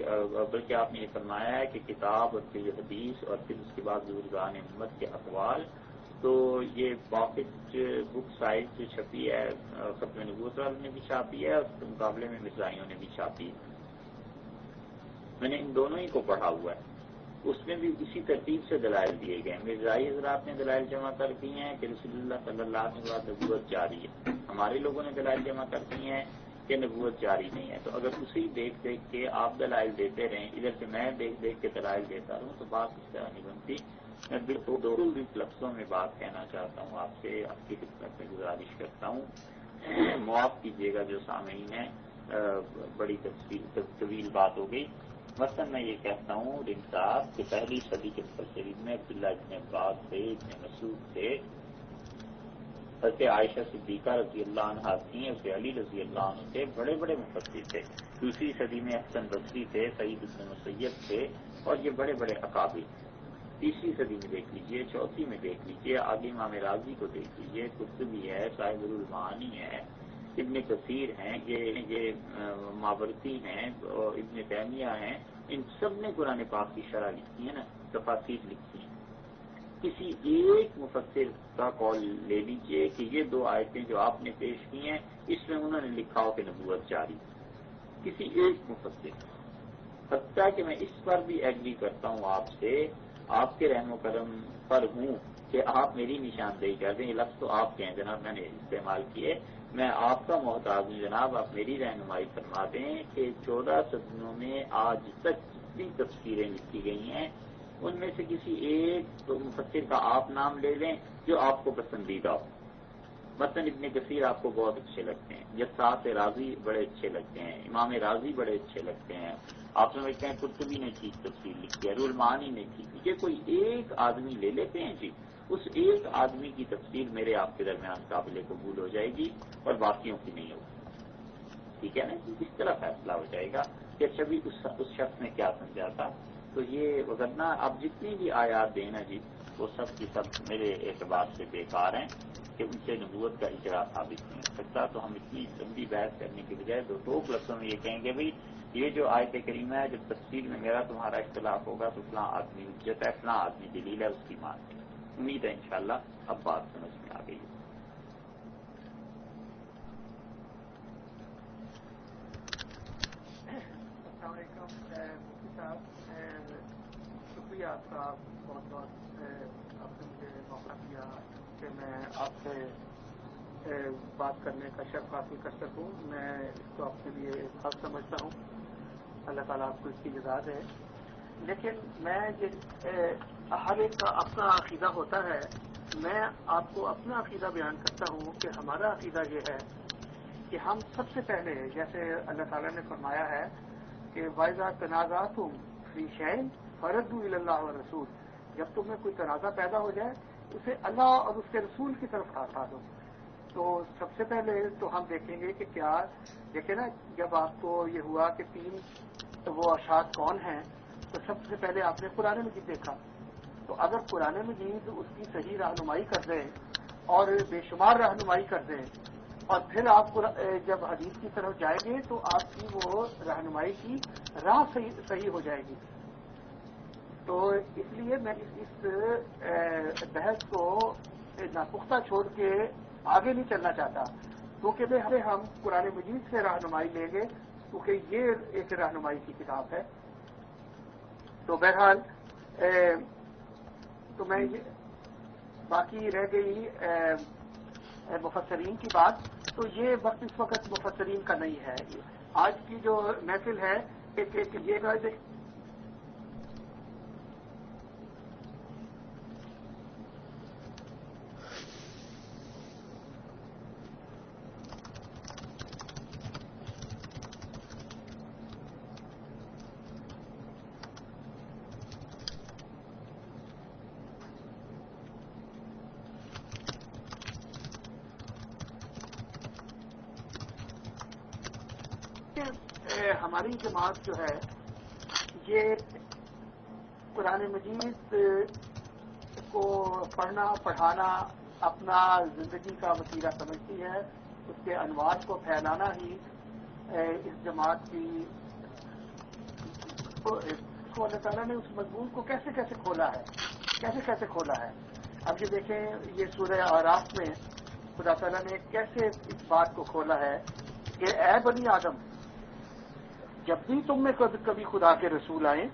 بلکہ آپ نے یہ فرمایا ہے کہ کتاب اور پھر حدیث اور پھر اس کے بعد بزرگان امت کے اقوال، تو یہ باقی بک سائز جو چھپی ہے ختم نبوت والوں نے بھی چھاپی ہے اور اس کے مقابلے میں مرزائیوں نے بھی چھاپی ہے. میں نے ان دونوں ہی کو پڑھا ہوا ہے. اس میں بھی اسی ترتیب سے دلائل دیے گئے. مرزائی حضرات نے دلائل جمع کر دی ہیں کہ رسول اللہ صلی اللہ علیہ وسلم نبوت جاری ہے. ہمارے لوگوں نے دلائل جمع کر دی ہیں کہ نبوت جاری نہیں ہے. تو اگر اسی دیکھ کے آپ دلائل دیتے رہیں، ادھر سے میں دیکھ کے دلائل دیتا رہوں تو بات اس طرح نہیں بنتی. میں بالکل لفظوں میں بات کہنا چاہتا ہوں آپ سے، آپ کی خدمت میں گزارش کرتا ہوں، معاف کیجیے گا جو سامعین ہیں، بڑی طویل بات ہو گئی. مثلا میں یہ کہتا ہوں رنگ صاحب کہ پہلی صدی کے مفسرین میں عبداللہ ابن عباس تھے، ابن مسعود تھے، حضرت عائشہ صدیقہ رضی اللہ عنہا تھیں، حضرت علی رضی اللہ عنہ تھے، بڑے بڑے مفسر تھے۔ دوسری صدی میں حسن بصری تھے، سعید بن مسیب تھے، اور یہ بڑے بڑے اکابر۔ تیسری صدی میں دیکھ لیجئے، چوتھی میں دیکھ لیجئے، آگے امام راضی کو دیکھ لیجئے، قرطبی ہے، صاحب المعانی ہے، ابن کثیر ہیں، یہ ماوردی ہیں، اور ابن تیمیہ ہیں، ان سب نے قرآن پاک کی شرح لکھی ہے نا، تفاسیر لکھی ہیں۔ کسی ایک مفسر کا قول لے لیجئے کہ یہ دو آیتیں جو آپ نے پیش کی ہیں اس میں انہوں نے لکھا ہو کہ نبوت جاری، کسی ایک مفسر۔ حتیٰ کہ میں اس پر بھی ایگری کرتا ہوں آپ سے، آپ کے رحم و کرم پر ہوں کہ آپ میری نشاندہی کر دیں، یہ لفظ تو آپ کے ہیں جناب، میں نے استعمال کیے، میں آپ کا محتاج ہوں جناب، آپ میری رہنمائی فرما دیں کہ 14 صدیوں میں آج تک جتنی تفسیریں لکھی گئی ہیں ان میں سے کسی ایک مفسر کا آپ نام لے لیں جو آپ کو پسندیدہ ہو۔ مثلا ابن کثیر آپ کو بہت اچھے لگتے ہیں، جساس راضی بڑے اچھے لگتے ہیں، امام راضی بڑے اچھے لگتے ہیں، آپ سمجھتے ہیں قرطبی نے ٹھیک تفسیر لکھی ہے، رولمانی نے ٹھیک، یہ کوئی ایک آدمی لے لیتے ہیں جی، اس ایک آدمی کی تفسیر میرے آپ کے درمیان قابل قبول ہو جائے گی اور باقیوں کی نہیں ہوگی، ٹھیک ہے نا؟ اس طرح فیصلہ ہو جائے گا کہ اچھا بھی اس شخص نے کیا سمجھا تھا۔ تو یہ وغیرہ اب جتنی بھی آیات دیں نا جی وہ سب کی سب میرے اعتبار سے بیکار ہیں کہ ان سے نبوت کا اجرا ثابت نہیں ہو سکتا۔ تو ہم اتنی لمبی بحث کرنے کے بجائے دو لفظوں میں یہ کہیں گے بھائی یہ جو آیت کریمہ ہے جب تفصیل میں میرا تمہارا اختلاف ہوگا تو فلاں آدمی حجت ہے، فلاں آدمی دلیل ہے، اس کی مان ہے۔ امید ہے انشاءاللہ اب بات سمجھ میں آ گئی ہے۔ السلام علیکم مفتی صاحب، شکریہ آپ کا بہت بہت، آپ نے مجھے موقع دیا کہ میں آپ سے بات کرنے کا شرف حاصل کر سکوں۔ میں اس کو اپنے لیے حق سمجھتا ہوں، اللہ تعالیٰ آپ کو اس کی جزا دے۔ لیکن میں ہر ایک کا اپنا عقیدہ ہوتا ہے، میں آپ کو اپنا عقیدہ بیان کرتا ہوں کہ ہمارا عقیدہ یہ ہے کہ ہم سب سے پہلے، جیسے اللہ تعالیٰ نے فرمایا ہے کہ وَإِذَا تَنَازَعْتُمْ فِي شَيْءٍ فَرُدُّوهُ إِلَى اللَّهِ وَالرَّسُولِ، جب تمہیں کوئی تنازع پیدا ہو جائے اسے اللہ اور اس کے رسول کی طرف ہٹا دو۔ تو سب سے پہلے تو ہم دیکھیں گے کہ کیا دیکھیں نا، جب آپ کو یہ ہوا کہ تین وہ اشخاص کون ہیں تو سب سے پہلے آپ نے قرآن مجید دیکھا، تو اگر قرآن مجید اس کی صحیح رہنمائی کر دیں اور بے شمار رہنمائی کر دیں اور پھر آپ جب حدیث کی طرف جائیں گے تو آپ کی وہ رہنمائی کی راہ صحیح ہو جائے گی۔ تو اس لیے میں اس بحث کو ناپختہ چھوڑ کے آگے نہیں چلنا چاہتا، کیونکہ ہم قرآن مجید سے رہنمائی لیں گے، کیونکہ یہ ایک رہنمائی کی کتاب ہے۔ تو بہرحال تو میں باقی رہ گئی مفسرین کی بات، تو یہ وقت اس وقت مفسرین کا نہیں ہے۔ آج کی جو محفل ہے کہ یہ ہماری جماعت جو ہے یہ قرآن مجید کو پڑھنا پڑھانا اپنا زندگی کا وسیلہ سمجھتی ہے، اس کے انوار کو پھیلانا ہی اس جماعت کی کو اللہ تعالیٰ نے اس مضمون کو کیسے کیسے کھولا ہے۔ اب یہ دیکھیں، یہ سورہ اعراف میں خدا تعالیٰ نے کیسے اس بات کو کھولا ہے کہ اے بنی آدم، جب بھی تم میں کبھی خدا کے رسول آئیں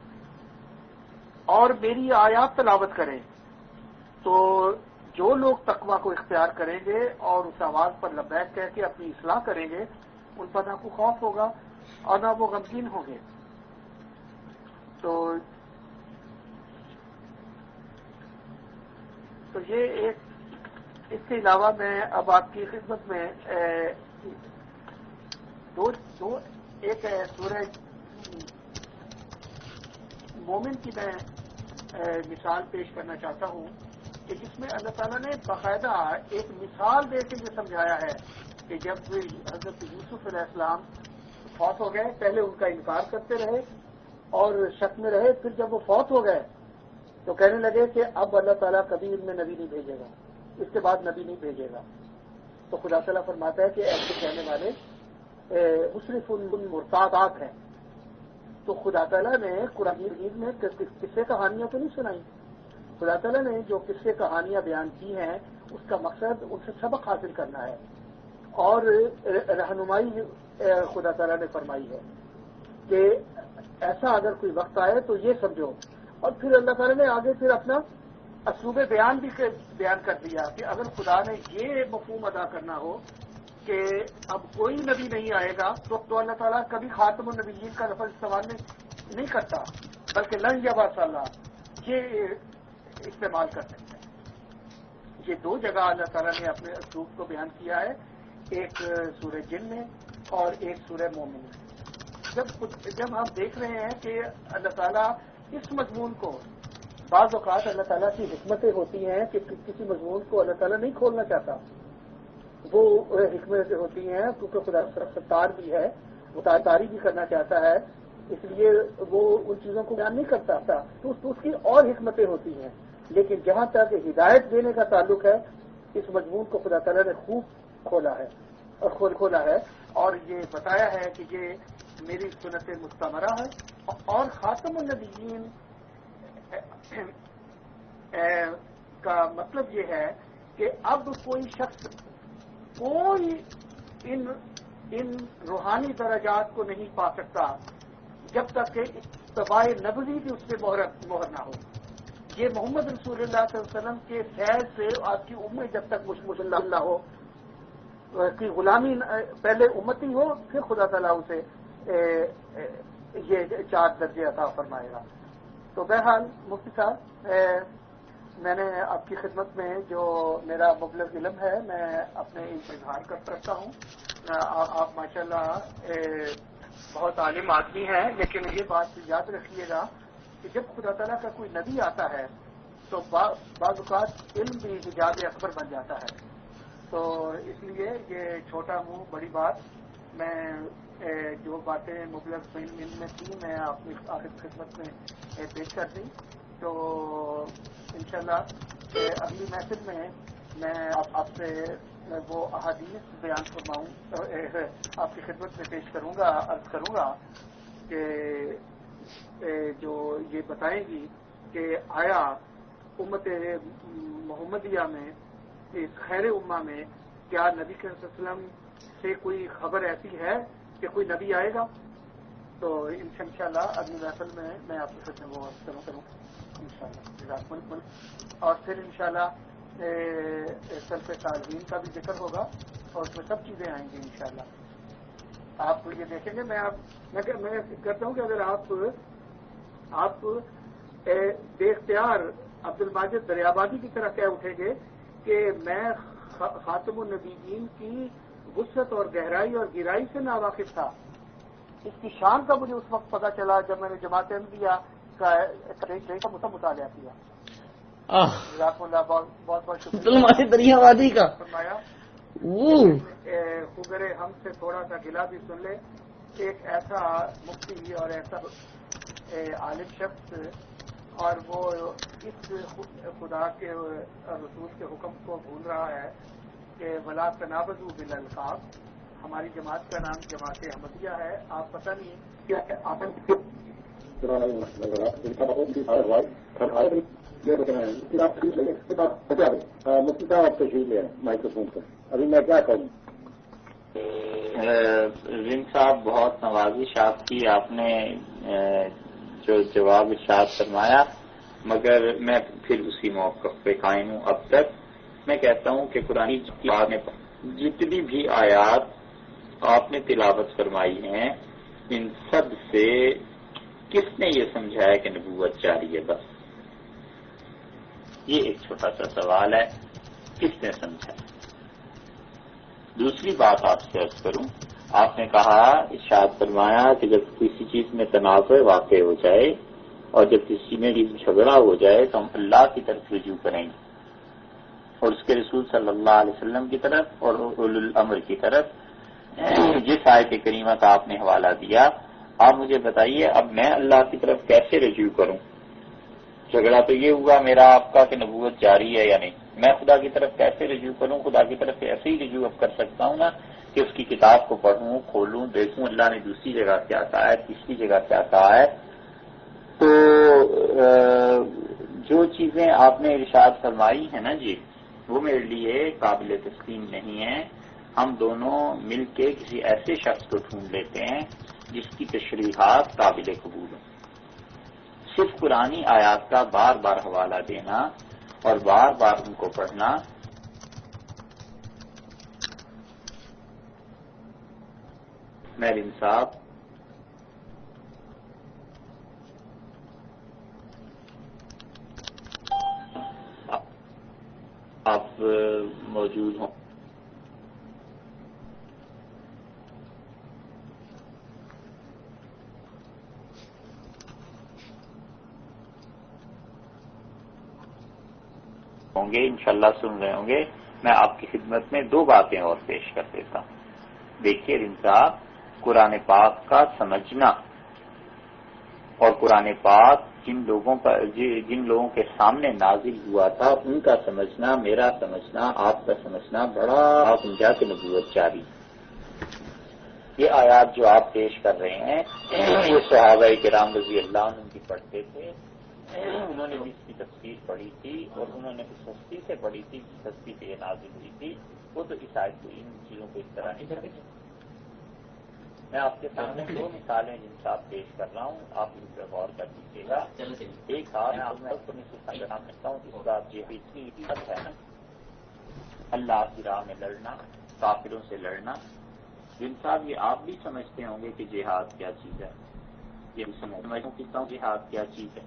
اور میری آیات تلاوت کریں تو جو لوگ تقوی کو اختیار کریں گے اور اس آواز پر لبیک کہہ کے اپنی اصلاح کریں گے ان پر نہ کو خوف ہوگا اور نہ وہ غمگین ہوں گے۔ تو یہ ایک، اس کے علاوہ میں اب آپ کی خدمت میں ایک ہے سورہ مومن کی میں مثال پیش کرنا چاہتا ہوں کہ جس میں اللہ تعالیٰ نے باقاعدہ ایک مثال دے کے یہ سمجھایا ہے کہ جب حضرت یوسف علیہ السلام فوت ہو گئے، پہلے ان کا انکار کرتے رہے اور شک میں رہے، پھر جب وہ فوت ہو گئے تو کہنے لگے کہ اب اللہ تعالیٰ کبھی ان میں نبی نہیں بھیجے گا، اس کے بعد نبی نہیں بھیجے گا۔ تو خدا تعالیٰ فرماتا ہے کہ ایسے کہنے والے مصرف المرتادات ہیں۔ تو خدا تعالیٰ نے قرآن مجید میں قصے کہانیاں تو نہیں سنائی، خدا تعالیٰ نے جو قصے کہانیاں بیان کی ہیں اس کا مقصد ان سے سبق حاصل کرنا ہے اور رہنمائی خدا تعالیٰ نے فرمائی ہے کہ ایسا اگر کوئی وقت آئے تو یہ سمجھو۔ اور پھر اللہ تعالیٰ نے آگے پھر اپنا اسلوب بیان بھی بیان کر دیا کہ اگر خدا نے یہ مفہوم ادا کرنا ہو کہ اب کوئی نبی نہیں آئے گا تو اللہ تعالیٰ کبھی خاتم النبیین کا لفظ استعمال نہیں کرتا، بلکہ لن یبعث اللہ یہ استعمال کر سکتے ہیں۔ یہ دو جگہ اللہ تعالیٰ نے اپنے اسلوب کو بیان کیا ہے، ایک سورہ جن میں اور ایک سورہ مومن میں۔ جب ہم دیکھ رہے ہیں کہ اللہ تعالیٰ اس مضمون کو، بعض اوقات اللہ تعالیٰ کی حکمتیں ہوتی ہیں کہ کسی مضمون کو اللہ تعالیٰ نہیں کھولنا چاہتا، وہ حکمتیں ہوتی ہیں کیونکہ خدا ستار بھی ہے، وہ تاری بھی کرنا چاہتا ہے، اس لیے وہ ان چیزوں کو بیان نہیں کرتا تھا، تو اس کی اور حکمتیں ہوتی ہیں۔ لیکن جہاں تک ہدایت دینے کا تعلق ہے، اس مضمون کو خدا تعالیٰ نے خوب کھولا ہے اور یہ بتایا ہے کہ یہ میری سنت مستمرہ ہے۔ اور خاتم النبیین کا مطلب یہ ہے کہ اب کوئی شخص کوئی ان روحانی درجات کو نہیں پا سکتا جب تک کہ اتباع نبوی بھی اس پہ مہر نہ ہو۔ یہ محمد رسول اللہ صلی اللہ علیہ وسلم کے فیض سے آپ کی امت جب تک مشمل نہ ہو کہ غلامی پہلے امتی ہو، پھر خدا تعالیٰ اسے یہ 4 درجے عطا فرمائے گا۔ تو بہرحال مفتی صاحب، میں نے آپ کی خدمت میں جو میرا مبلغ علم ہے میں اپنے اظہار کرتا ہوں۔ آپ ماشاءاللہ بہت عالم آدمی ہیں، لیکن یہ بات یاد رکھیے گا کہ جب خدا تعالیٰ کا کوئی نبی آتا ہے تو بعض اوقات علم بھی حجاب اکبر بن جاتا ہے۔ تو اس لیے یہ چھوٹا منہ بڑی بات، میں جو باتیں مبلغ علم میں تھی میں اپنی خدمت میں پیش کر دی۔ تو انشاءاللہ اگلی محفل میں میں آپ سے وہ احادیث بیان فرماؤں، آپ کی خدمت میں پیش کروں گا، عرض کروں گا کہ جو یہ بتائیں گی کہ آیا امت محمدیہ میں، اس خیر امہ میں، کیا نبی صلی اللہ علیہ وسلم سے کوئی خبر ایسی ہے کہ کوئی نبی آئے گا؟ تو انشاءاللہ اگلی محفل میں میں آپ کی خدمت میں وہ عرض کروں انشاءاللہ۔ اور پھر انشاءاللہ سلف صالحین کا بھی ذکر ہوگا اور اس میں سب چیزیں آئیں گی انشاءاللہ۔ آپ یہ دیکھیں گے، میں کہتا ہوں کہ اگر آپ بے اختیار عبد الماجد دریابادی کی طرح کہہ اٹھیں گے کہ میں خاتم النبیین کی وسعت اور گہرائی اور گہرائی سے ناواقف تھا، اس کی شان کا مجھے اس وقت پتہ چلا جب میں نے جماعت احمدیہ کا مطالعہ کیا۔ جزاک اللہ، بہت بہت شکریہ دریابادی کا فرمایا۔ خبر ہم سے تھوڑا سا گلا بھی سن لے، ایک ایسا مفتی اور ایسا عالم شخص، اور وہ اس خدا کے رسول کے حکم کو بھول رہا ہے کہ ولا تنابزوا بالالقاب۔ ہماری جماعت کا نام جماعت احمدیہ ہے، آپ پتہ نہیں کیا آپ مفتی صاحب آپ تشریف لے مائکروفون پر، ابھی میں کیا کروں؟ رن صاحب، بہت نوازش آپ کی، آپ نے جو جواب ارشاد فرمایا، مگر میں پھر اسی موقف پہ قائم ہوں۔ اب تک میں کہتا ہوں کہ قرآن میں جتنی بھی آیات آپ نے تلاوت فرمائی ہیں، ان سب سے کس نے یہ سمجھایا کہ نبوت جاری ہے؟ بس یہ ایک چھوٹا سا سوال ہے، کس نے سمجھایا؟ دوسری بات آپ سے عرض کروں، آپ نے کہا، ارشاد فرمایا کہ جب کسی چیز میں تنازع واقع ہو جائے اور جب کسی میں جھگڑا ہو جائے تو ہم اللہ کی طرف رجوع کریں گے اور اس کے رسول صلی اللہ علیہ وسلم کی طرف اور اولو الامر کی طرف. جس آیت کریمہ کا آپ نے حوالہ دیا، آپ مجھے بتائیے اب میں اللہ کی طرف کیسے رجوع کروں؟ جھگڑا تو یہ ہوا میرا آپ کا کہ نبوت جاری ہے یا نہیں. میں خدا کی طرف کیسے رجوع کروں؟ خدا کی طرف ایسے ہی رجوع اب کر سکتا ہوں نا کہ اس کی کتاب کو پڑھوں، کھولوں، دیکھوں اللہ نے دوسری جگہ کیا کہا ہے، تیسری جگہ کیا کہا ہے. تو جو چیزیں آپ نے ارشاد فرمائی ہیں نا جی، وہ میرے لیے قابل تسلیم نہیں ہے. ہم دونوں مل کے کسی ایسے شخص کو ڈھونڈ لیتے ہیں جس کی تشریحات قابل قبول ہوں. صرف قرآنی آیات کا بار بار حوالہ دینا اور بار بار ان کو پڑھنا میرین صاحب آپ موجود ہوں. ہوں گے انشاءاللہ سن رہے ہوں گے. میں آپ کی خدمت میں دو باتیں اور پیش کر دیتا ہوں. دیکھیے صاحب، قرآن پاک کا سمجھنا اور قرآن پاک جن لوگوں کے سامنے نازل ہوا تھا ان کا سمجھنا، میرا سمجھنا، آپ کا سمجھنا بڑا سمجھا کہ نبوت جاری. یہ آیات جو آپ پیش کر رہے ہیں یہ صحابہ کرام رضی اللہ عنہ کی پڑھتے تھے. انہوں نے بھی اس کی تفسیر پڑھی تھی اور انہوں نے اس ہستی سے پڑھی تھی جس ہستی سے یہ نازل ہوئی تھی. وہ تو اس آیت کو ان چیزوں کو اس طرح نہیں کرتے. میں آپ کے سامنے دو مثالیں جن سے آپ پیش کر رہا ہوں، آپ ان پر غور کر دیجیے گا. ایک بات میں سمجھتا ہوں اس بات یہ اتنی حقیقت ہے نا، اللہ کی راہ میں لڑنا، کافروں سے لڑنا. جن صاحب یہ آپ بھی سمجھتے ہوں گے کہ جہاد کیا چیز ہے، یہ سمجھتا ہوں جہاد کیا چیز ہے.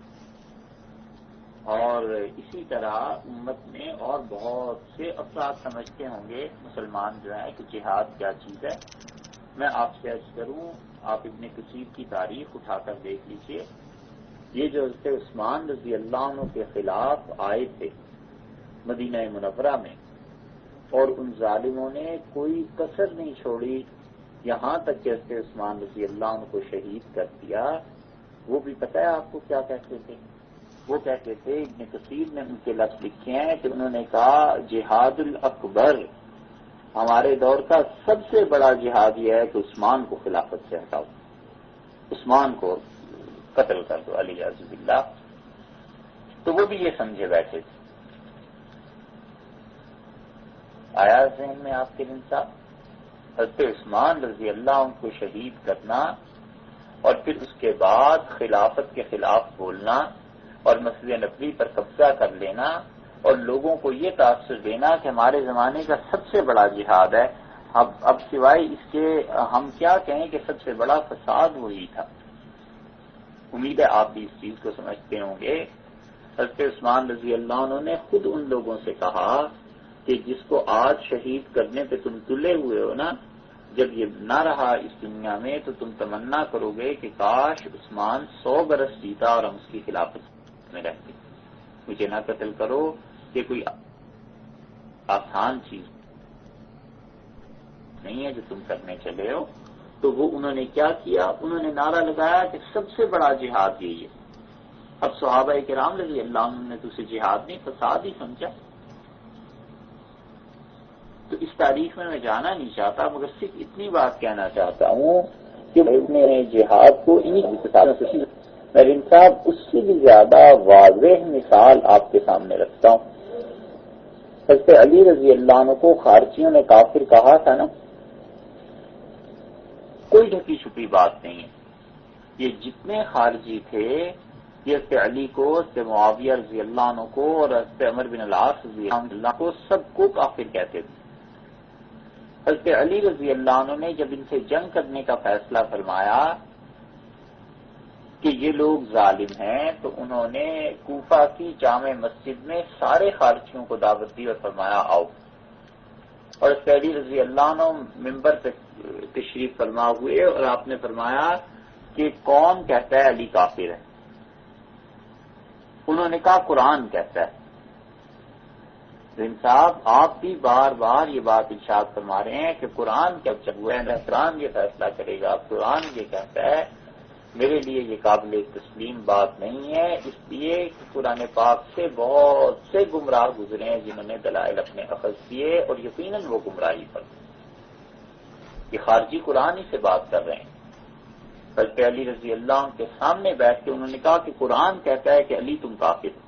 اور اسی طرح امت میں اور بہت سے افراد سمجھتے ہوں گے مسلمان جو ہیں کہ جہاد کیا چیز ہے. میں آپ سے عرض کروں، آپ ابن کثیر کی تاریخ اٹھا کر دیکھ لیجئے. یہ جو حضرت عثمان رضی اللہ عنہ کے خلاف آئے تھے مدینہ منورہ میں اور ان ظالموں نے کوئی کسر نہیں چھوڑی یہاں تک کہ حضرت عثمان رضی اللہ عنہ کو شہید کر دیا. وہ بھی پتہ ہے آپ کو کیا کہتے تھے؟ وہ کہتے تھے، ابن کثیر نے ان کے لفظ لکھے ہیں کہ انہوں نے کہا جہاد الاکبر، ہمارے دور کا سب سے بڑا جہاد یہ ہے کہ عثمان کو خلافت سے ہٹاؤ، عثمان کو قتل کر دو علی عز باللہ. تو وہ بھی یہ سمجھے بیٹھے تھے. آیا ذہن میں آپ کے دن صاحب؟ حضرت عثمان رضی اللہ عنہ کو شہید کرنا اور پھر اس کے بعد خلافت کے خلاف بولنا اور مسجد نبوی پر قبضہ کر لینا اور لوگوں کو یہ تاثر دینا کہ ہمارے زمانے کا سب سے بڑا جہاد ہے. اب سوائے اس کے ہم کیا کہیں کہ سب سے بڑا فساد وہی تھا. امید ہے آپ بھی اس چیز کو سمجھتے ہوں گے. حضرت عثمان رضی اللہ عنہ نے خود ان لوگوں سے کہا کہ جس کو آج شہید کرنے پہ تم تلے ہوئے ہو نا، جب یہ نہ رہا اس دنیا میں تو تم تمنا کرو گے کہ کاش عثمان 100 برس جیتا اور ہم اس کی خلافت میں رہتے. مجھے نہ قتل کرو، یہ کوئی آسان چیز نہیں ہے جو تم کرنے چلے ہو. تو وہ انہوں نے کیا کیا؟ انہوں نے نعرہ لگایا کہ سب سے بڑا جہاد یہی ہے. اب صحابہ کرام رضی اللہ عنہ نے تو اسے جہاد نہیں فساد ہی سمجھا. تو اس تاریخ میں جانا نہیں چاہتا، مگر صرف اتنی بات کہنا چاہتا ہوں کہ میں جہاد کو انہی مثالوں سے میرین صاحب اس سے بھی زیادہ واضح مثال آپ کے سامنے رکھتا ہوں. حضرت علی رضی اللہ عنہ کو خارجیوں نے کافر کہا تھا نا، کوئی ڈھکی چھپی بات نہیں ہے. یہ جتنے خارجی تھے یہ حضرت علی کو، حضرت معاویہ رضی اللہ عنہ کو اور حضرت عمر بن العاص رضی اللہ کو سب کو کافر کہتے تھے. حضرت علی رضی اللہ عنہ نے جب ان سے جنگ کرنے کا فیصلہ فرمایا کہ یہ لوگ ظالم ہیں تو انہوں نے کوفہ کی جامع مسجد میں سارے خارجیوں کو دعوت دی اور فرمایا آؤ. اور حضرت علی رضی اللہ عنہ ممبر پہ تشریف فرما ہوئے اور آپ نے فرمایا کہ کون کہتا ہے علی کافر ہے؟ انہوں نے کہا قرآن کہتا ہے. صاحب آپ بھی بار بار یہ بات ارشاد فرما رہے ہیں کہ قرآن کیا ہوا ہے، قرآن یہ فیصلہ کرے گا، قرآن یہ کہتا ہے. میرے لیے یہ قابل تسلیم بات نہیں ہے، اس لیے کہ قرآن پاک سے بہت سے گمراہ گزرے ہیں جنہوں نے دلائل اپنے اخذ کیے اور یقیناً وہ گمراہی پر. یہ خارجی قرآن ہی سے بات کر رہے ہیں. حضرت علی رضی اللہ عنہ کے سامنے بیٹھ کے انہوں نے کہا کہ قرآن کہتا ہے کہ علی تم کافر.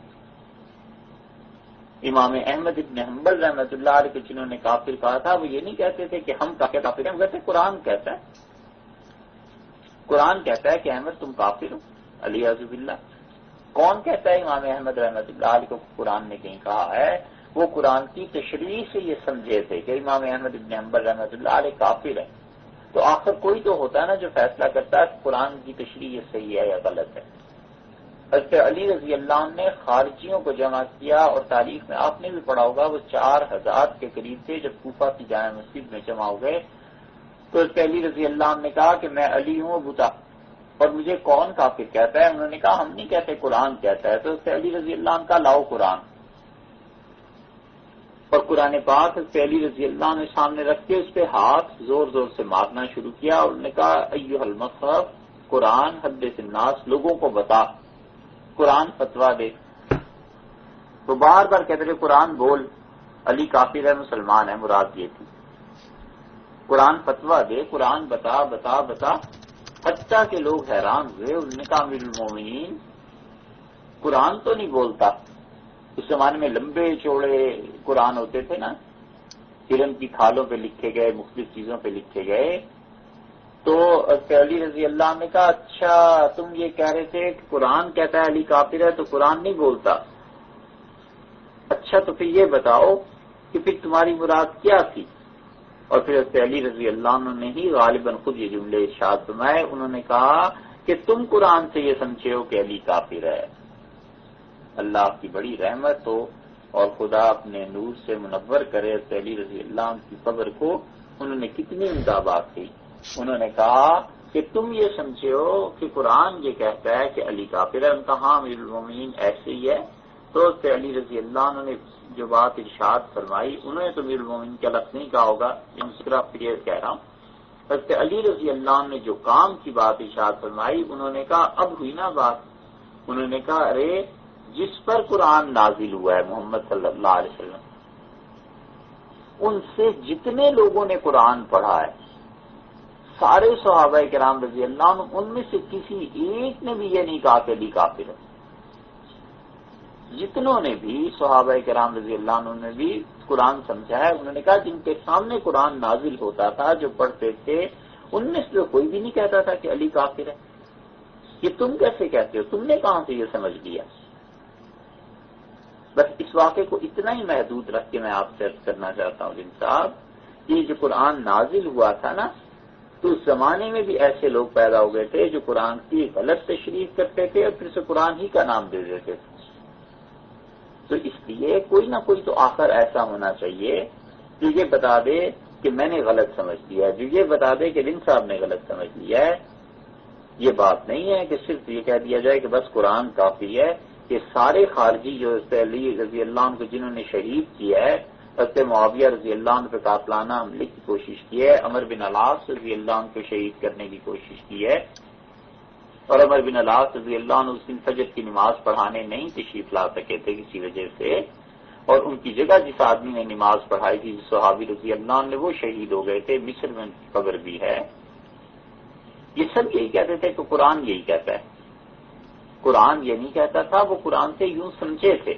امام احمد ابن حنبل رحمۃ اللہ علیہ کو جنہوں نے کافر کہا تھا وہ یہ نہیں کہتے تھے کہ ہم کافر ہیں، ویسے قرآن کہتا ہے. قرآن کہتا ہے کہ احمد تم کافر ہو، علی اعوذ باللہ. کون کہتا ہے امام احمد رحمۃ اللہ علیہ کو قرآن نے کہیں کہا ہے؟ وہ قرآن کی تشریح سے یہ سمجھے تھے کہ امام احمد ابن حنبل رحمۃ اللہ علیہ کافر ہے. تو آخر کوئی تو ہوتا ہے نا جو فیصلہ کرتا ہے قرآن کی تشریح یہ صحیح ہے یا غلط ہے. حضرت علی رضی اللہ عنہ نے خارجیوں کو جمع کیا اور تاریخ میں آپ نے بھی پڑھا ہوگا وہ 4000 کے قریب تھے. جب کوفہ کی جامع مسجد میں جمع ہو گئے تو حضرت علی رضی اللہ عنہ نے کہا کہ میں علی ہوں بتا اور مجھے کون کافر کہتا ہے؟ انہوں نے کہا ہم نہیں کہتے، قرآن کہتا ہے. تو حضرت علی رضی اللہ عنہ کا لاؤ قرآن، اور قرآن پاک حضرت علی رضی اللہ عنہ نے سامنے رکھ کے اس پہ ہاتھ زور زور سے مارنا شروع کیا اور انہوں نے کہا ایھا المصحف قرآن حدث الناس، لوگوں کو بتا، قرآن فتویٰ دے. تو بار بار کہتے تھے قرآن بول، علی کافر ہے مسلمان ہے، مراد یہ تھی. قرآن فتویٰ دے، قرآن بتا بتا بتا، حتیٰ کہ لوگ حیران ہوئے. انہوں نے کہا امیر المومنین قرآن تو نہیں بولتا. اس زمانے میں لمبے چوڑے قرآن ہوتے تھے نا، ہرن کی کھالوں پہ لکھے گئے، مختلف چیزوں پہ لکھے گئے. تو علی رضی اللہ عنہ نے کہا اچھا تم یہ کہہ رہے تھے کہ قرآن کہتا ہے علی کافر ہے تو قرآن نہیں بولتا. اچھا تو پھر یہ بتاؤ کہ پھر تمہاری مراد کیا تھی؟ اور پھر علی رضی اللہ عنہ نے ہی غالباً خود یہ جملے ارشاد فرمائے. انہوں نے کہا کہ تم قرآن سے یہ سمجھے ہو کہ علی کافر ہے. اللہ کی بڑی رحمت ہو اور خدا اپنے نور سے منور کرے علی رضی اللہ عنہ کی قبر کو. انہوں نے کتنی عمدہ بات کی. انہوں نے کہا کہ تم یہ سمجھے ہو کہ قرآن یہ کہتا ہے کہ علی کافر ہے. ان کا ہاں امیر المومنین ایسے ہی ہے. تو علی رضی اللہ عنہ نے جو بات ارشاد فرمائی، انہوں نے تو امیر المومنین کا لفظ نہیں کہا ہوگا، ان صرف یہ کہہ رہا ہوں. حضرت علی رضی اللہ عنہ نے جو کام کی بات ارشاد فرمائی، انہوں نے کہا اب ہوئی نا بات. انہوں نے کہا ارے جس پر قرآن نازل ہوا ہے محمد صلی اللہ علیہ وسلم، ان سے جتنے لوگوں نے قرآن پڑھا ہے سارے صحابہ کرام رضی اللہ عنہ، ان میں سے کسی ایک نے بھی یہ نہیں کہا کہ علی کافر ہے. جتنوں نے بھی صحابہ کرام رضی اللہ عنہ نے بھی قرآن سمجھا ہے، انہوں نے کہا جن کے سامنے قرآن نازل ہوتا تھا جو پڑھتے تھے ان میں سے کوئی بھی نہیں کہتا تھا کہ علی کافر ہے. یہ تم کیسے کہتے ہو؟ تم نے کہاں سے یہ سمجھ لیا؟ بس اس واقعے کو اتنا ہی محدود رکھ کے میں آپ سے عرض کرنا چاہتا ہوں جن صاحب، یہ جو قرآن نازل ہوا تھا نا تو اس زمانے میں بھی ایسے لوگ پیدا ہو گئے تھے جو قرآن کی غلط تشریح کرتے تھے اور پھر سے قرآن ہی کا نام دے دیتے تھے. تو اس لیے کوئی نہ کوئی تو آخر ایسا ہونا چاہیے جو یہ بتا دے کہ میں نے غلط سمجھ لیا ہے، جو یہ بتا دے کہ دن صاحب نے غلط سمجھ لیا ہے. یہ بات نہیں ہے کہ صرف یہ کہہ دیا جائے کہ بس قرآن کافی ہے. کہ سارے خارجی جو علی رضی اللہ عنہ کو جنہوں نے شہید کیا ہے، حضرت معاویہ رضی اللہ عنہ پہ قاتلانہ حملے کی کوشش کی ہے، عمر بن العاص رضی اللہ عنہ کو شہید کرنے کی کوشش کی ہے، اور عمر بن العاص رضی اللہ عنہ اس دن فجر کی نماز پڑھانے نہیں تشریف لا سکے تھے کسی وجہ سے، اور ان کی جگہ جس آدمی نے نماز پڑھائی تھی صحابی رضی اللہ عنہ نے وہ شہید ہو گئے تھے. مصر میں ان کی قبر بھی ہے. یہ سب یہی کہتے تھے کہ قرآن یہی کہتا ہے. قرآن یہ نہیں کہتا تھا، وہ قرآن سے یوں سمجھے تھے.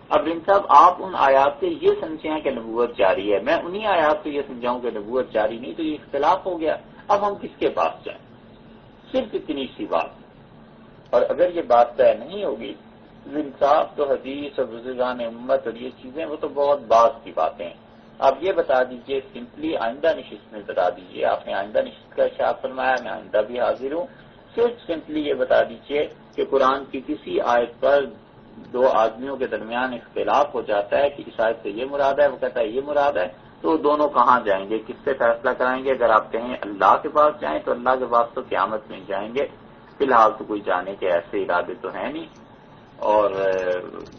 اب ان صاحب آپ ان آیات سے یہ سمجھے ہیں کہ نبوت جاری ہے، میں انہی آیات سے یہ سمجھاؤں کہ نبوت جاری نہیں، تو یہ اختلاف ہو گیا. اب ہم کس کے پاس جائیں؟ صرف اتنی سی بات. اور اگر یہ بات طے نہیں ہوگی انصاف تو حدیث اور بزرگان امت اور یہ چیزیں وہ تو بہت بعض کی باتیں ہیں. آپ یہ بتا دیجئے سمپلی آئندہ نشست میں بتا دیجئے. آپ نے آئندہ نشست کا ارشاد فرمایا، میں آئندہ بھی حاضر ہوں. صرف سمپلی یہ بتا دیجئے کہ قرآن کی کسی آیت پر دو آدمیوں کے درمیان اختلاف ہو جاتا ہے کہ اس آیت سے یہ مراد ہے، وہ کہتا ہے یہ مراد ہے، تو دونوں کہاں جائیں گے؟ کس سے فیصلہ کرائیں گے؟ اگر آپ کہیں اللہ کے پاس جائیں تو اللہ کے پاس تو قیامت میں جائیں گے. فی الحال تو کوئی جانے کے ایسے ارادے تو ہیں نہیں. اور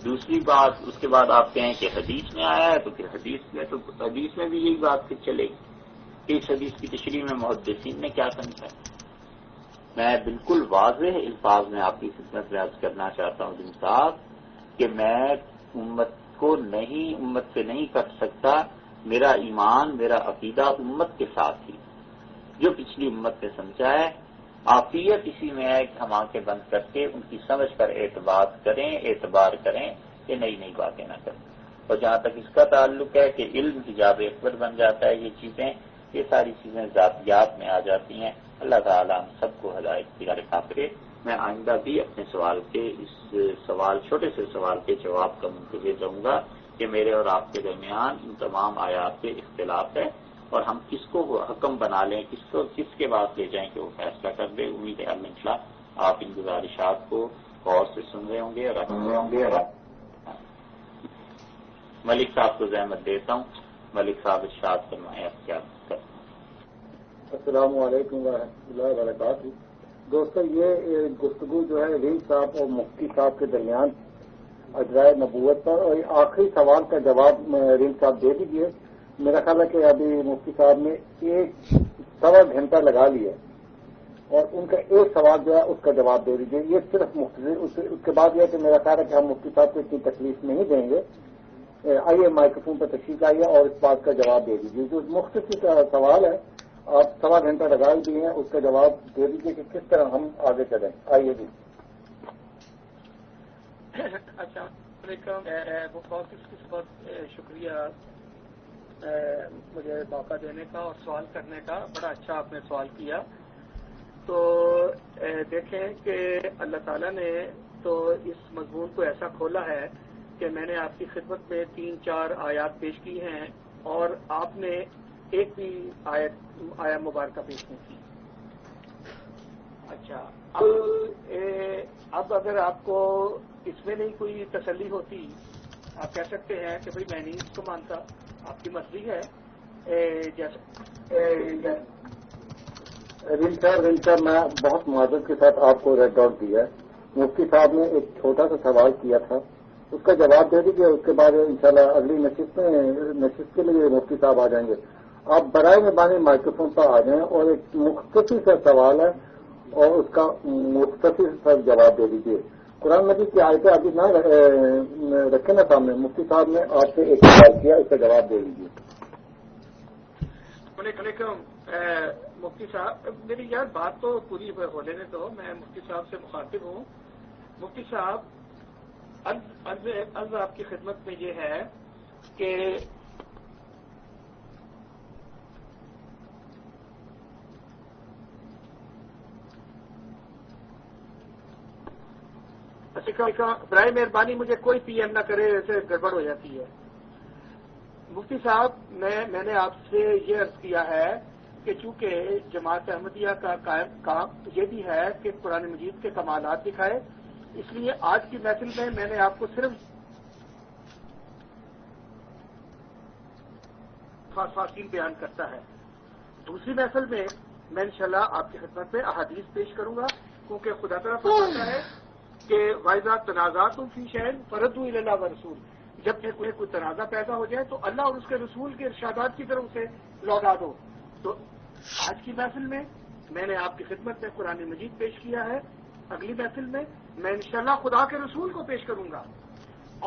دوسری بات اس کے بعد آپ کہیں کہ حدیث میں آیا ہے، تو پھر حدیث میں بھی یہی بات پھر چلے گی کہ اس حدیث کی تشریح میں محدثین نے کیا سمجھا ہے۔ میں بالکل واضح الفاظ میں آپ کی خدمت میں عرض کرنا چاہتا ہوں دن صاحب کہ میں امت سے نہیں کر سکتا، میرا ایمان میرا عقیدہ امت کے ساتھ ہی جو پچھلی امت نے سمجھا ہے۔ عافیت اسی میں ہے کہ ہم آنکھیں بند کر کے ان کی سمجھ پر اعتبار کریں کہ نئی نئی باتیں نہ کریں۔ اور جہاں تک اس کا تعلق ہے کہ علم حجاب اکبر بن جاتا ہے، یہ ساری چیزیں ذاتیات میں آ جاتی ہیں۔ اللہ تعالیٰ ہم سب کو ہدایت کی راہ دکھائے۔ میں آئندہ بھی اپنے چھوٹے سے سوال کے جواب کا منتظر رہوں گا کہ میرے اور آپ کے درمیان ان تمام آیات کے اختلاف ہے، اور ہم کس کو حکم بنا لیں، کس کے بعد لے جائیں کہ وہ فیصلہ کر دے۔ امید ہے اللہ آپ ان گزارشات کو غور سے سن رہے ہوں گے اور ملک صاحب کو زحمت دیتا ہوں۔ ملک صاحب ارشاد فرمائیں آپ کیا کریں۔ السلام علیکم ورحمۃ اللہ وبرکاتہ۔ دوستو، یہ گفتگو جو ہے ریم صاحب اور مفتی صاحب کے درمیان اجرائے نبوت پر، اور آخری سوال کا جواب ریم صاحب دے دیجیے۔ میرا خیال ہے کہ ابھی مفتی صاحب نے 1.25 گھنٹہ لگا لیا اور ان کا ایک سوال جو ہے اس کا جواب دے دیجیے۔ یہ صرف مختصر، اس کے بعد یہ کہ میرا خیال ہے کہ ہم مفتی صاحب کو اتنی تکلیف نہیں دیں گے۔ آئیے مائکروفون پر تشریف آئیے اور اس بات کا جواب دے دیجیے۔ جو مختصر سوال ہے، آپ 1.25 گھنٹہ لگا ہی دیے ہیں، اس کا جواب دے دیجیے کہ کس طرح ہم آگے چلیں۔ آئیے جی۔ السلام علیکم، بہت شکریہ مجھے موقع دینے کا اور سوال کرنے کا۔ بڑا اچھا آپ نے سوال کیا۔ تو دیکھیں کہ اللہ تعالیٰ نے تو اس مضمون کو ایسا کھولا ہے کہ میں نے آپ کی خدمت میں 3-4 آیات پیش کی ہیں اور آپ نے ایک بھی آیا مبارکہ پیش نہیں کی۔ اچھا، اب اگر آپ کو اس میں نہیں کوئی تسلی ہوتی، آپ کہہ سکتے ہیں کہ بھئی میں نہیں اس کو مانتا، آپ کی مرضی ہے۔ ریم صاحب، میں بہت معذرت کے ساتھ آپ کو ریڈ ڈاٹ دیا ہے۔ مفتی صاحب نے ایک چھوٹا سا سوال کیا تھا، اس کا جواب دے دیجیے، اس کے بعد انشاءاللہ اگلی نشست کے لیے مفتی صاحب آ جائیں گے۔ آپ برائے مہربانی مائکروفون پر آ جائیں اور ایک مختصر سا سوال ہے اور اس کا مختصر سا جواب دے دیجیے۔ قرآن مجید کی آیتیں ابھی نہ رکھیں نا سامنے۔ مفتی صاحب نے آپ سے ایک سوال کیا، اس کا جواب دے دیجیے۔ علیکم مفتی صاحب، میری یار بات تو پوری ہو لینے دو، میں مفتی صاحب سے مخاطب ہوں۔ مفتی صاحب، عرض آپ کی خدمت میں یہ ہے کہ برائے مہربانی مجھے کوئی پی ایم نہ کرے، ایسے گڑبڑ ہو جاتی ہے۔ مفتی صاحب، میں نے آپ سے یہ عرض کیا ہے کہ چونکہ جماعت احمدیہ کا قائم کام یہ بھی ہے کہ قرآن مجید کے کمالات دکھائے، اس لیے آج کی محفل میں نے آپ کو صرف فاصل بیان کرتا ہے۔ دوسری محفل میں میں انشاءاللہ آپ کی خدمت میں احادیث پیش کروں گا، کیونکہ خدا تعالیٰ فرماتا ہے کہ وَإِذَا تَنَازَعْتُمْ فِي شَيْءٍ فَرُدُّوهُ إِلَى اللَّهِ وَالرَّسُولِ، جب کوئی تنازع پیدا ہو جائے تو اللہ اور اس کے رسول کے ارشادات کی طرف سے لوٹا دو۔ تو آج کی محفل میں میں نے آپ کی خدمت میں قرآن مجید پیش کیا ہے، اگلی محفل میں میں انشاءاللہ خدا کے رسول کو پیش کروں گا،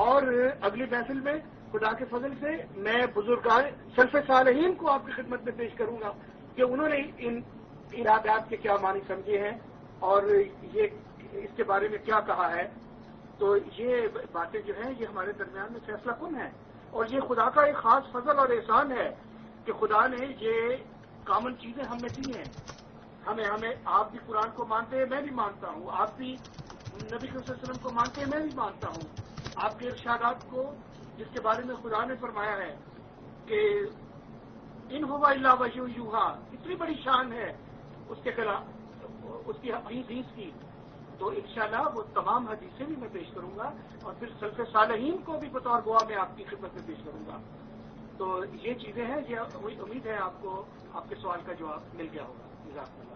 اور اگلی محفل میں خدا کے فضل سے میں بزرگان سلف صالحین کو آپ کی خدمت میں پیش کروں گا کہ انہوں نے ان ارادات کے کیا معنی سمجھے ہیں اور یہ اس کے بارے میں کیا کہا ہے۔ تو یہ باتیں جو ہیں یہ ہمارے درمیان میں فیصلہ کن ہیں، اور یہ خدا کا ایک خاص فضل اور احسان ہے کہ خدا نے یہ کامن چیزیں ہم میں دی ہیں۔ ہمیں آپ بھی قرآن کو مانتے ہیں، میں بھی مانتا ہوں، آپ بھی نبی صلی اللہ علیہ وسلم کو مانتے ہیں، میں بھی مانتا ہوں، آپ کے ارشادات کو جس کے بارے میں خدا نے فرمایا ہے کہ ان ہوا الا وحی یوحی، اتنی بڑی شان ہے اس کے خلاف اس کی حدیث کی، تو انشاءاللہ وہ تمام حدیثیں بھی میں پیش کروں گا، اور پھر سلف صالحین کو بھی بطور گواہ میں آپ کی خدمت میں پیش کروں گا۔ تو یہ چیزیں ہیں، یہ امید ہے آپ کو آپ کے سوال کا جواب مل گیا ہوگا۔ جزاک اللہ۔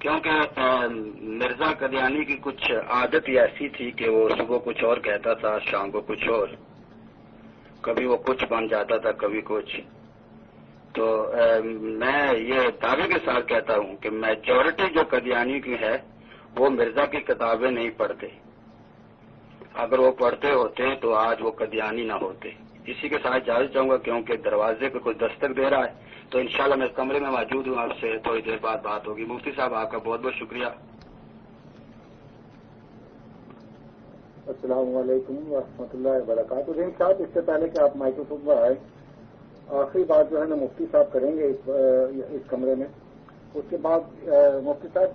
کیونکہ مرزا قادیانی کی کچھ عادت ہی ایسی تھی کہ وہ صبح کچھ اور کہتا تھا، شام کو کچھ اور، کبھی وہ کچھ بن جاتا تھا، کبھی کچھ. تو میں یہ دعوے کے ساتھ کہتا ہوں کہ میجورٹی جو قادیانی کی ہے وہ مرزا کی کتابیں نہیں پڑھتے. اگر وہ پڑھتے ہوتے تو آج وہ قادیانی نہ ہوتے. اسی کے ساتھ اجازت چاہوں گا کیونکہ دروازے پہ کوئی دستک دے رہا ہے، تو انشاءاللہ میں کمرے میں موجود ہوں، آپ سے تھوڑی دیر بعد بات ہوگی. مفتی صاحب آپ کا بہت بہت شکریہ. السلام علیکم ورحمۃ اللہ وبرکاتہ. رین صاحب، اس سے پہلے کہ آپ مائکروفون پر آئے، آخری بات جو ہے نا مفتی صاحب کریں گے اس کمرے میں. اس کے بعد مفتی صاحب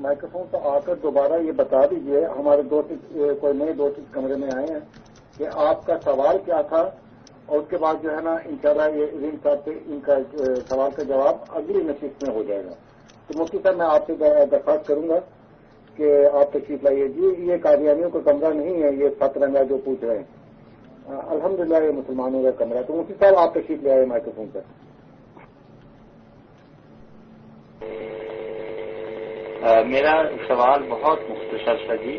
مائکروفون پر آ کر دوبارہ یہ بتا دیجئے، ہمارے کوئی نئے دوست اس کمرے میں آئے ہیں، کہ آپ کا سوال کیا تھا، اور اس کے بعد جو ہے نا انشاءاللہ یہ رین صاحب سے ان کا سوال کا جواب اگلی نشست میں ہو جائے گا. تو مفتی صاحب میں آپ سے درخواست کروں گا کہ آپ تشریف لائیے. جی یہ قادیانیوں کا کمرہ نہیں ہے، یہ 7 رنگا جو پوچھ رہے ہیں، الحمدللہ یہ مسلمانوں کا کمرہ ہے. تو مفتی صاحب آپ تشریف لے آئے مائکروفون پر. میرا سوال بہت مختصر سا جی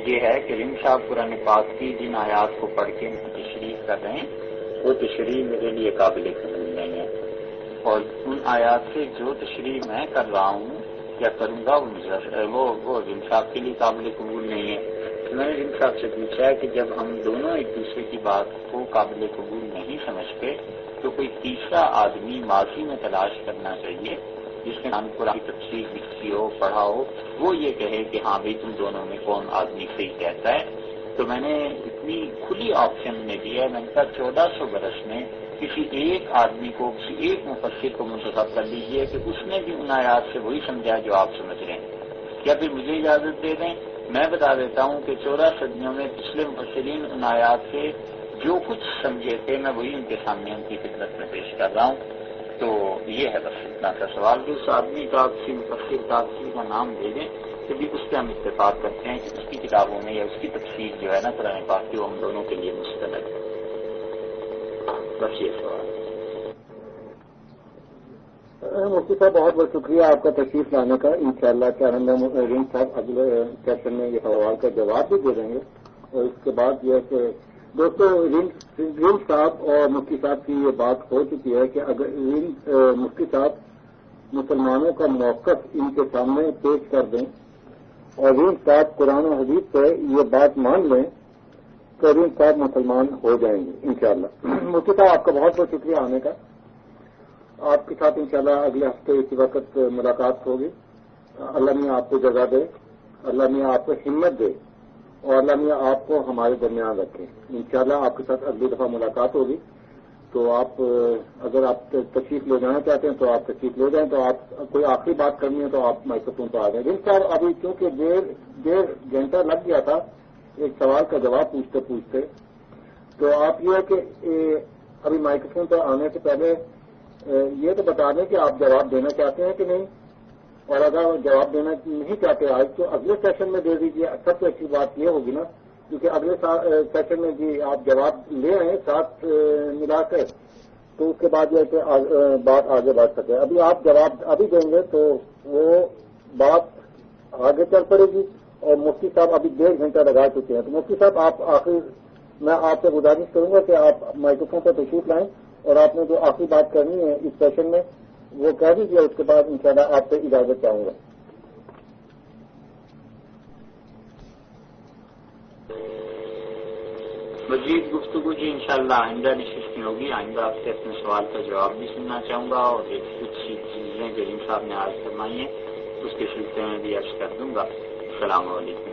یہ ہے کہ رنگ صاحب قرآن پاک کی جن آیات کو پڑھ کے تشریح کر رہے ہیں وہ تشریح میرے لیے قابل قبول نہیں ہے، اور ان آیات سے جو تشریح میں کر رہا ہوں یا کروں گا وہ رنگ صاحب کے لیے قابل قبول نہیں ہے. میں نے رنگ صاحب سے پوچھا ہے کہ جب ہم دونوں ایک دوسرے کی بات کو قابل قبول نہیں سمجھتے تو کوئی تیسرا آدمی ماضی میں تلاش کرنا چاہیے جس نے ہم قرآن کی تفسیر لکھی ہو، پڑھا ہو، وہ یہ کہے کہ ہاں بھائی تم دونوں میں کون آدمی صحیح کہتا ہے. تو میں نے اتنی کھلی آپشن میں دی ہے، میں نے کہا 1400 برس میں کسی ایک آدمی کو، کسی ایک مفسر کو منتخب کر لیجیے کہ اس نے بھی ان آیات سے وہی سمجھا جو آپ سمجھ رہے ہیں. کیا پھر مجھے اجازت دے دیں؟ میں بتا دیتا ہوں کہ 14 صدیوں میں پچھلے مفسرین ان آیات سے جو کچھ سمجھے تھے میں وہی ان کے سامنے ان کی خدمت میں پیش کر رہا ہوں. تو یہ ہے بس اتنا سا سوال کہ اس آدمی کا کسی مفسر کا کسی کا نام دے دیں تو بھی اس پہ ہم اتفاق کرتے ہیں کہ اس کی کتابوں میں یا اس کی تفسیر جو ہے نا قرآن پاک کی وہ ہم دونوں کے لیے مستند ہے. بس یہ سوال. مفتی صاحب بہت بہت شکریہ آپ کا تشریف لانے کا. انشاءاللہ رنگ صاحب اگلے سیشن میں یہ سوال کا جواب بھی دے دیں گے. اور اس کے بعد یہ کہ دوستوں رنگ صاحب اور مفتی صاحب کی یہ بات ہو چکی ہے کہ اگر مفتی صاحب مسلمانوں کا موقف ان کے سامنے پیش کر دیں اور رنگ صاحب قرآن و حدیث سے یہ بات مان لیں تو رنگ صاحب مسلمان ہو جائیں گے انشاءاللہ. مفتی صاحب آپ کا بہت بہت شکریہ آنے کا. آپ کے ساتھ انشاءاللہ اگلے ہفتے اسی وقت ملاقات ہوگی. اللہ میاں آپ کو جگہ دے، اللہ میاں آپ کو ہمت دے، اور اللہ میاں آپ کو ہمارے درمیان رکھیں. انشاءاللہ آپ کے ساتھ اگلی دفعہ ملاقات ہوگی. تو آپ اگر آپ تشریف لے جانا چاہتے ہیں تو آپ تشریف لے جائیں. تو آپ کوئی آخری بات کرنی ہے تو آپ مائکروفون پہ آ جائیں. جن صاحب ابھی کیونکہ ڈیڑھ گھنٹہ لگ گیا تھا ایک سوال کا جواب پوچھتے پوچھتے، تو آپ یہ ہے کہ ابھی مائکروفون پہ آنے سے پہلے یہ تو بتا دیں کہ آپ جواب دینا چاہتے ہیں کہ نہیں، اور اگر جواب دینا نہیں چاہتے آج تو اگلے سیشن میں دے دیجیے. سب سے اچھی بات یہ ہوگی نا، کیونکہ اگلے سیشن میں جی آپ جواب لے آئیں ساتھ ملا کر، تو اس کے بعد یہ کہ بات آگے بڑھ سکے. ابھی آپ جواب ابھی دیں گے تو وہ بات آگے چل پڑے گی. اور مفتی صاحب ابھی 1.5 گھنٹہ لگا چکے ہیں. تو مفتی صاحب آپ آخر میں آپ سے گزارش کروں گا کہ آپ مائکروفون پر تشریف لائیں اور آپ نے جو آخری بات کرنی ہے اس سیشن میں وہ کہہ دیجیے. اس کے بعد انشاءاللہ آپ سے اجازت چاہوں گا. مزید گفتگو جی انشاءاللہ آئندہ نشست میں ہوگی. آئندہ آپ سے اپنے سوال کا جواب بھی سننا چاہوں گا، اور ایک کچھ چیزیں جو رنگ صاحب نے آج فرمائی ہیں اس کے سلسلے میں بھی عرض کر دوں گا. السلام علیکم.